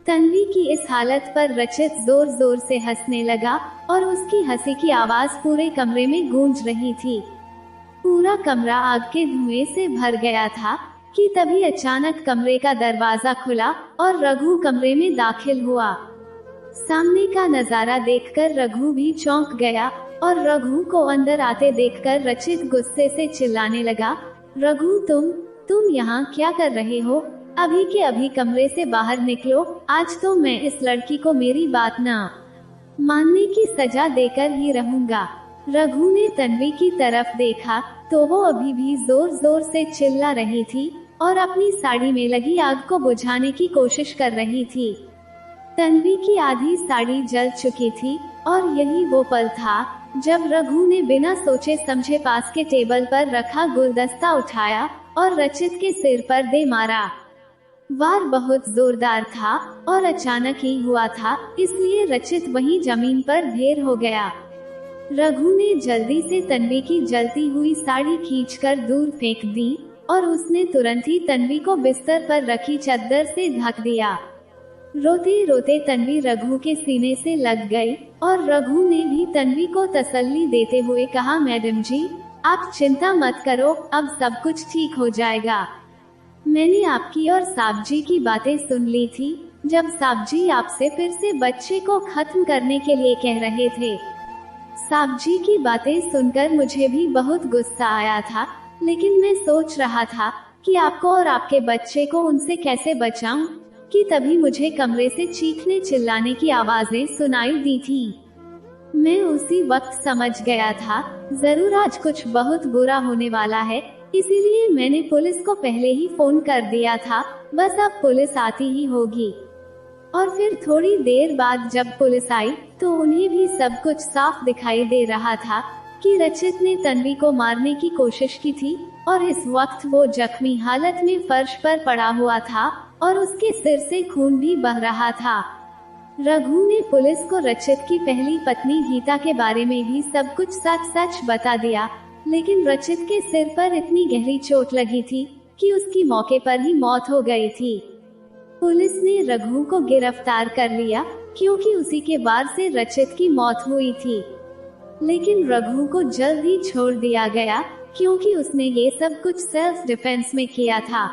तन्वी की इस हालत पर रचित जोर जोर से हंसने लगा और उसकी हंसी की आवाज पूरे कमरे में गूंज रही थी। पूरा कमरा आग के धुएं से भर गया था कि तभी अचानक कमरे का दरवाजा खुला और रघु कमरे में दाखिल हुआ। सामने का नजारा देखकर रघु भी चौंक गया और रघु को अंदर आते देखकर रचित गुस्से से चिल्लाने लगा, रघु, तुम यहाँ क्या कर रहे हो? अभी के अभी कमरे से बाहर निकलो, आज तो मैं इस लड़की को मेरी बात ना मानने की सजा देकर ही रहूंगा। रघु ने तन्वी की तरफ देखा तो वो अभी भी जोर जोर से चिल्ला रही थी और अपनी साड़ी में लगी आग को बुझाने की कोशिश कर रही थी। तन्वी की आधी साड़ी जल चुकी थी और यही वो पल था जब रघु ने बिना सोचे समझे पास के टेबल पर रखा गुलदस्ता उठाया और रचित के सिर पर दे मारा। वार बहुत जोरदार था और अचानक ही हुआ था, इसलिए रचित वहीं जमीन पर ढेर हो गया। रघु ने जल्दी से तन्वी की जलती हुई साड़ी खींचकर दूर फेंक दी और उसने तुरंत ही तन्वी को बिस्तर पर रखी चादर से ढक दिया। रोते रोते तन्वी रघु के सीने से लग गई और रघु ने भी तन्वी को तसल्ली देते हुए कहा, मैडम जी, आप चिंता मत करो, अब सब कुछ ठीक हो जाएगा। मैंने आपकी और साहब जी की बातें सुन ली थी जब साहब जी आपसे फिर से बच्चे को खत्म करने के लिए कह रहे थे। साहब जी की बातें सुनकर मुझे भी बहुत गुस्सा आया था, लेकिन मैं सोच रहा था कि आपको और आपके बच्चे को उनसे कैसे बचाऊं कि तभी मुझे कमरे से चीखने चिल्लाने की आवाजें सुनाई दी थी। मैं उसी वक्त समझ गया था जरूर आज कुछ बहुत बुरा होने वाला है, इसीलिए मैंने पुलिस को पहले ही फोन कर दिया था, बस अब पुलिस आती ही होगी। और फिर थोड़ी देर बाद जब पुलिस आई तो उन्हें भी सब कुछ साफ दिखाई दे रहा था कि रचित ने तन्वी को मारने की कोशिश की थी और इस वक्त वो जख्मी हालत में फर्श पर पड़ा हुआ था और उसके सिर से खून भी बह रहा था। रघु ने पुलिस को रचित की पहली पत्नी गीता के बारे में भी सब कुछ सच सच बता दिया, लेकिन रचित के सिर पर इतनी गहरी चोट लगी थी कि उसकी मौके पर ही मौत हो गई थी। पुलिस ने रघु को गिरफ्तार कर लिया क्योंकि उसी के वार से रचित की मौत हुई थी, लेकिन रघु को जल्द ही छोड़ दिया गया क्योंकि उसने ये सब कुछ सेल्फ डिफेंस में किया था।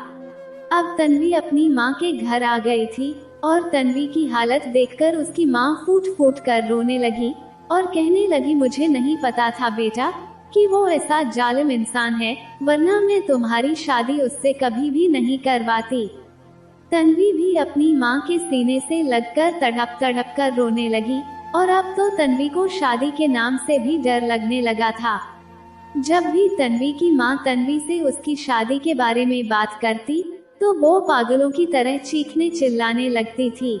अब तन्वी अपनी माँ के घर आ गई थी और तन्वी की हालत देखकर उसकी माँ फूट फूट कर रोने लगी और कहने लगी, मुझे नहीं पता था बेटा कि वो ऐसा जालिम इंसान है, वरना मैं तुम्हारी शादी उससे कभी भी नहीं करवाती। तन्वी भी अपनी माँ के सीने से लगकर तड़प तड़प कर रोने लगी और अब तो तन्वी को शादी के नाम से भी डर लगने लगा था। जब भी तन्वी की माँ तन्वी से उसकी शादी के बारे में बात करती तो वो पागलों की तरह चीखने चिल्लाने लगती थी।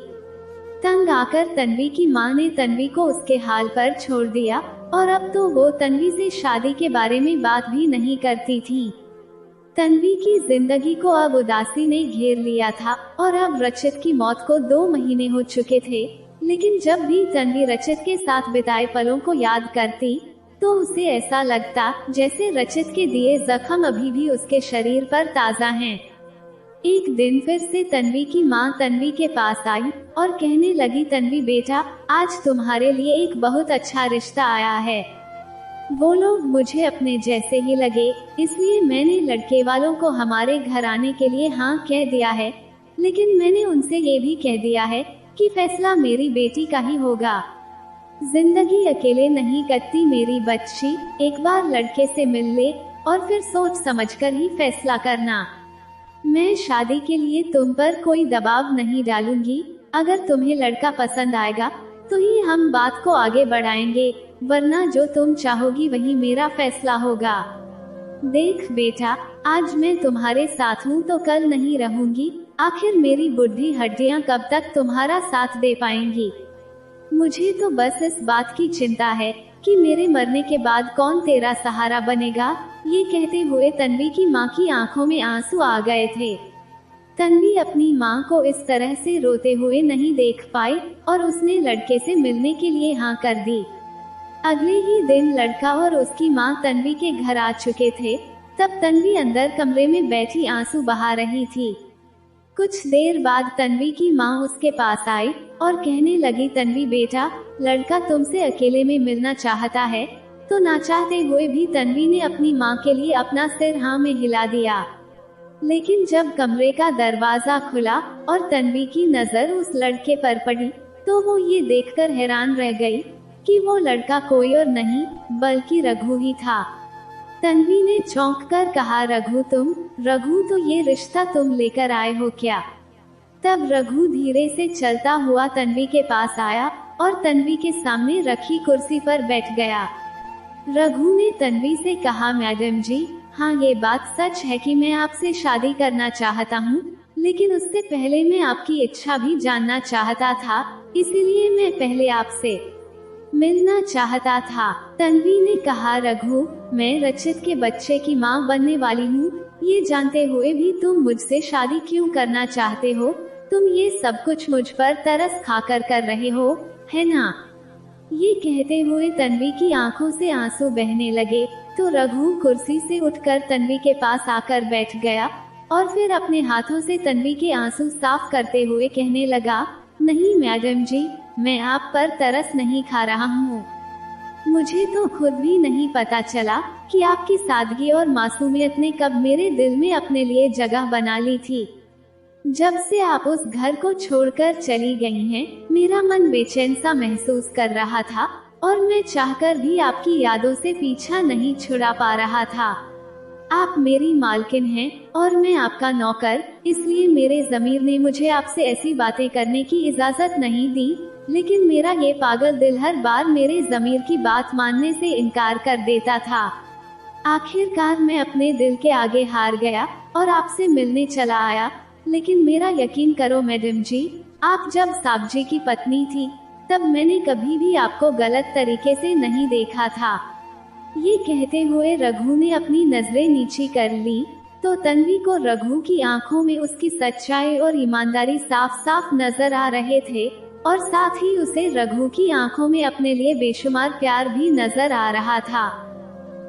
तंग आकर तन्वी की माँ ने तन्वी को उसके हाल पर छोड़ दिया और अब तो वो तन्वी से शादी के बारे में बात भी नहीं करती थी। तन्वी की जिंदगी को अब उदासी ने घेर लिया था और अब रचित की मौत को 2 महीने हो चुके थे, लेकिन जब भी तन्वी रचित के साथ बिताए पलों को याद करती तो उसे ऐसा लगता जैसे रचित के दिए जख्म अभी भी उसके शरीर पर ताज़ा हैं। एक दिन फिर से तन्वी की माँ तन्वी के पास आई और कहने लगी, तन्वी बेटा, आज तुम्हारे लिए एक बहुत अच्छा रिश्ता आया है। वो लोग मुझे अपने जैसे ही लगे, इसलिए मैंने लड़के वालों को हमारे घर आने के लिए हाँ कह दिया है, लेकिन मैंने उनसे ये भी कह दिया है कि फैसला मेरी बेटी का ही होगा। जिंदगी अकेले नहीं कटती मेरी बच्ची, एक बार लड़के से मिल ले और फिर सोच समझकर ही फैसला करना। मैं शादी के लिए तुम पर कोई दबाव नहीं डालूंगी, अगर तुम्हें लड़का पसंद आएगा तो ही हम बात को आगे बढ़ाएंगे, वरना जो तुम चाहोगी वही मेरा फैसला होगा। देख बेटा, आज मैं तुम्हारे साथ हूँ तो कल नहीं रहूंगी, आखिर मेरी बुढ़ी हड्डियाँ कब तक तुम्हारा साथ दे पाएंगी। मुझे तो बस इस बात की चिंता है कि मेरे मरने के बाद कौन तेरा सहारा बनेगा। ये कहते हुए तन्वी की माँ की आंखों में आंसू आ गए थे। तन्वी अपनी माँ को इस तरह से रोते हुए नहीं देख पाई और उसने लड़के से मिलने के लिए हाँ कर दी। अगले ही दिन लड़का और उसकी माँ तन्वी के घर आ चुके थे। तब तन्वी अंदर कमरे में बैठी आंसू बहा रही थी। कुछ देर बाद तन्वी की माँ उसके पास आई और कहने लगी, तन्वी बेटा, लड़का तुमसे अकेले में मिलना चाहता है। तो ना चाहते हुए भी तन्वी ने अपनी माँ के लिए अपना सिर हाँ में हिला दिया। लेकिन जब कमरे का दरवाजा खुला और तन्वी की नजर उस लड़के पर पड़ी तो वो ये देखकर हैरान रह गई कि वो लड़का कोई और नहीं बल्कि रघु ही था। तन्वी ने चौंक कर कहा, रघु तुम? रघु, तो ये रिश्ता तुम लेकर आए हो क्या? तब रघु धीरे से चलता हुआ तन्वी के पास आया और तन्वी के सामने रखी कुर्सी पर बैठ गया। रघु ने तन्वी से कहा, मैडम जी, हाँ ये बात सच है कि मैं आपसे शादी करना चाहता हूँ, लेकिन उससे पहले मैं आपकी इच्छा भी जानना चाहता था, इसीलिए मैं पहले आपसे मिलना चाहता था। तन्वी ने कहा, रघु, मैं रचित के बच्चे की माँ बनने वाली हूँ, ये जानते हुए भी तुम मुझसे शादी क्यों करना चाहते हो? तुम ये सब कुछ मुझ पर तरस खाकर कर रहे हो, है ना? ये कहते हुए तन्वी की आंखों से आंसू बहने लगे तो रघु कुर्सी से उठकर तन्वी के पास आकर बैठ गया और फिर अपने हाथों से तन्वी के आंसू साफ करते हुए कहने लगा, नहीं मैडम जी, मैं आप पर तरस नहीं खा रहा हूँ। मुझे तो खुद भी नहीं पता चला कि आपकी सादगी और मासूमियत ने कब मेरे दिल में अपने लिए जगह बना ली थी। जब से आप उस घर को छोड़कर चली गई हैं, मेरा मन बेचैन सा महसूस कर रहा था और मैं चाहकर भी आपकी यादों से पीछा नहीं छुड़ा पा रहा था। आप मेरी मालकिन हैं और मैं आपका नौकर, इसलिए मेरे ज़मीर ने मुझे आपसे ऐसी बातें करने की इजाज़त नहीं दी, लेकिन मेरा ये पागल दिल हर बार मेरे ज़मीर की बात मानने से इनकार कर देता था। आखिरकार मैं अपने दिल के आगे हार गया और आपसे मिलने चला आया, लेकिन मेरा यकीन करो मैडम जी, आप जब साहब जी की पत्नी थी तब मैंने कभी भी आपको गलत तरीके से नहीं देखा था। ये कहते हुए रघु ने अपनी नजरें नीची कर ली तो तन्वी को रघु की आंखों में उसकी सच्चाई और ईमानदारी साफ साफ नजर आ रहे थे और साथ ही उसे रघु की आंखों में अपने लिए बेशुमार प्यार भी नजर आ रहा था।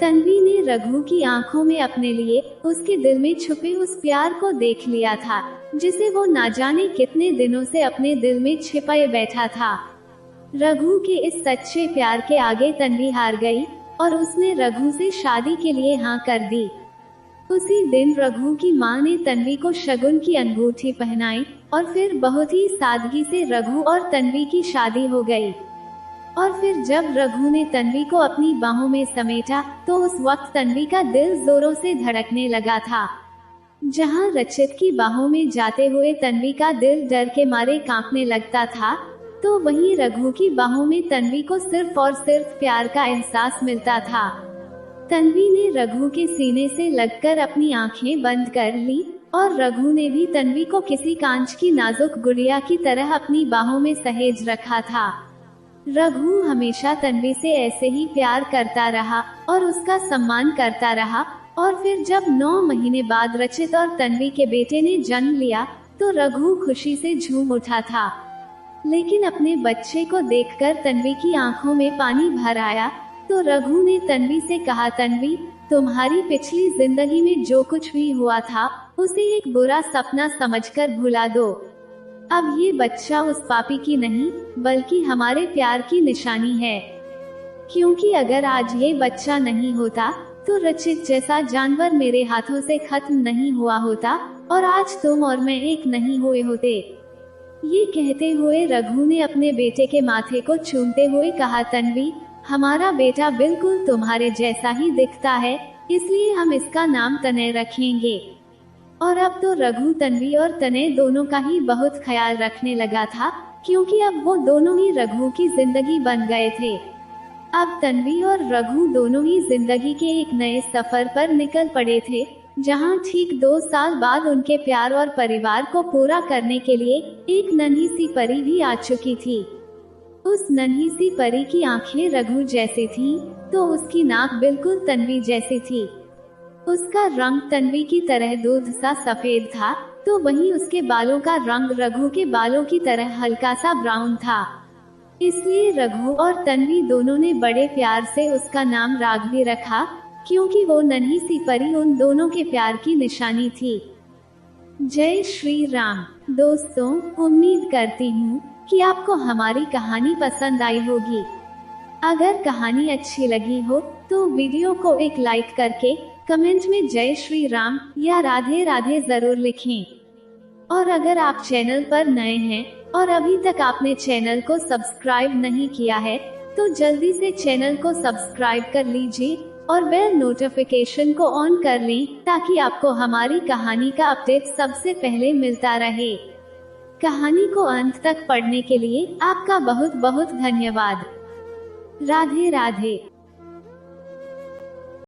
तन्वी ने रघु की आंखों में अपने लिए उसके दिल में छुपे उस प्यार को देख लिया था जिसे वो ना जाने कितने दिनों से अपने दिल में छिपाए बैठा था। रघु के इस सच्चे प्यार के आगे तन्वी हार गई और उसने रघु से शादी के लिए हाँ कर दी। उसी दिन रघु की माँ ने तन्वी को शगुन की अंगूठी पहनाई और फिर बहुत ही सादगी से रघु और तन्वी की शादी हो गई। और फिर जब रघु ने तन्वी को अपनी बाहों में समेटा तो उस वक्त तन्वी का दिल जोरों से धड़कने लगा था। जहां रचित की बाहों में जाते हुए तन्वी का दिल डर के मारे कांपने लगता था, तो वहीं रघु की बाहों में तन्वी को सिर्फ और सिर्फ प्यार का एहसास मिलता था। तन्वी ने रघु के सीने से लगकर अपनी आंखें बंद कर ली और रघु ने भी तन्वी को किसी कांच की नाजुक गुड़िया की तरह अपनी बाहों में सहेज रखा था। रघु हमेशा तन्वी से ऐसे ही प्यार करता रहा और उसका सम्मान करता रहा। और फिर जब 9 महीने बाद रचित और तन्वी के बेटे ने जन्म लिया तो रघु खुशी से झूम उठा था। लेकिन अपने बच्चे को देखकर तन्वी की आंखों में पानी भर आया तो रघु ने तन्वी से कहा, तन्वी, तुम्हारी पिछली जिंदगी में जो कुछ भी हुआ था उसे एक बुरा सपना समझकर भुला दो। अब ये बच्चा उस पापी की नहीं बल्कि हमारे प्यार की निशानी है। क्योंकि अगर आज ये बच्चा नहीं होता तो रचित जैसा जानवर मेरे हाथों से खत्म नहीं हुआ होता और आज तुम और मैं एक नहीं हुए होते। ये कहते हुए रघु ने अपने बेटे के माथे को चूमते हुए कहा, तन्वी, हमारा बेटा बिल्कुल तुम्हारे जैसा ही दिखता है, इसलिए हम इसका नाम तनय रखेंगे। और अब तो रघु तन्वी और तनय दोनों का ही बहुत ख्याल रखने लगा था, क्योंकि अब वो दोनों ही रघु की जिंदगी बन गए थे। अब तन्वी और रघु दोनों ही जिंदगी के एक नए सफर पर निकल पड़े थे, जहां ठीक 2 साल बाद उनके प्यार और परिवार को पूरा करने के लिए एक नन्ही सी परी भी आ चुकी थी। उस नन्ही सी परी की आंखें रघु जैसी थीं, तो उसकी नाक बिल्कुल तन्वी जैसी थी। उसका रंग तन्वी की तरह दूध सा सफेद था, तो वहीं उसके बालों का रंग रघु के बालों की तरह हल्का सा ब्राउन था। इसलिए रघु और तन्वी दोनों ने बड़े प्यार से उसका नाम राघवी रखा, क्योंकि वो नन्ही सी परी उन दोनों के प्यार की निशानी थी। जय श्री राम। दोस्तों, उम्मीद करती हूँ कि आपको हमारी कहानी पसंद आई होगी। अगर कहानी अच्छी लगी हो तो वीडियो को एक लाइक करके कमेंट में जय श्री राम या राधे राधे जरूर लिखें। और अगर आप चैनल पर नए हैं और अभी तक आपने चैनल को सब्सक्राइब नहीं किया है तो जल्दी से चैनल को सब्सक्राइब कर लीजिए और बेल नोटिफिकेशन को ऑन कर लें, ताकि आपको हमारी कहानी का अपडेट सबसे पहले मिलता रहे। कहानी को अंत तक पढ़ने के लिए आपका बहुत बहुत धन्यवाद। राधे राधे।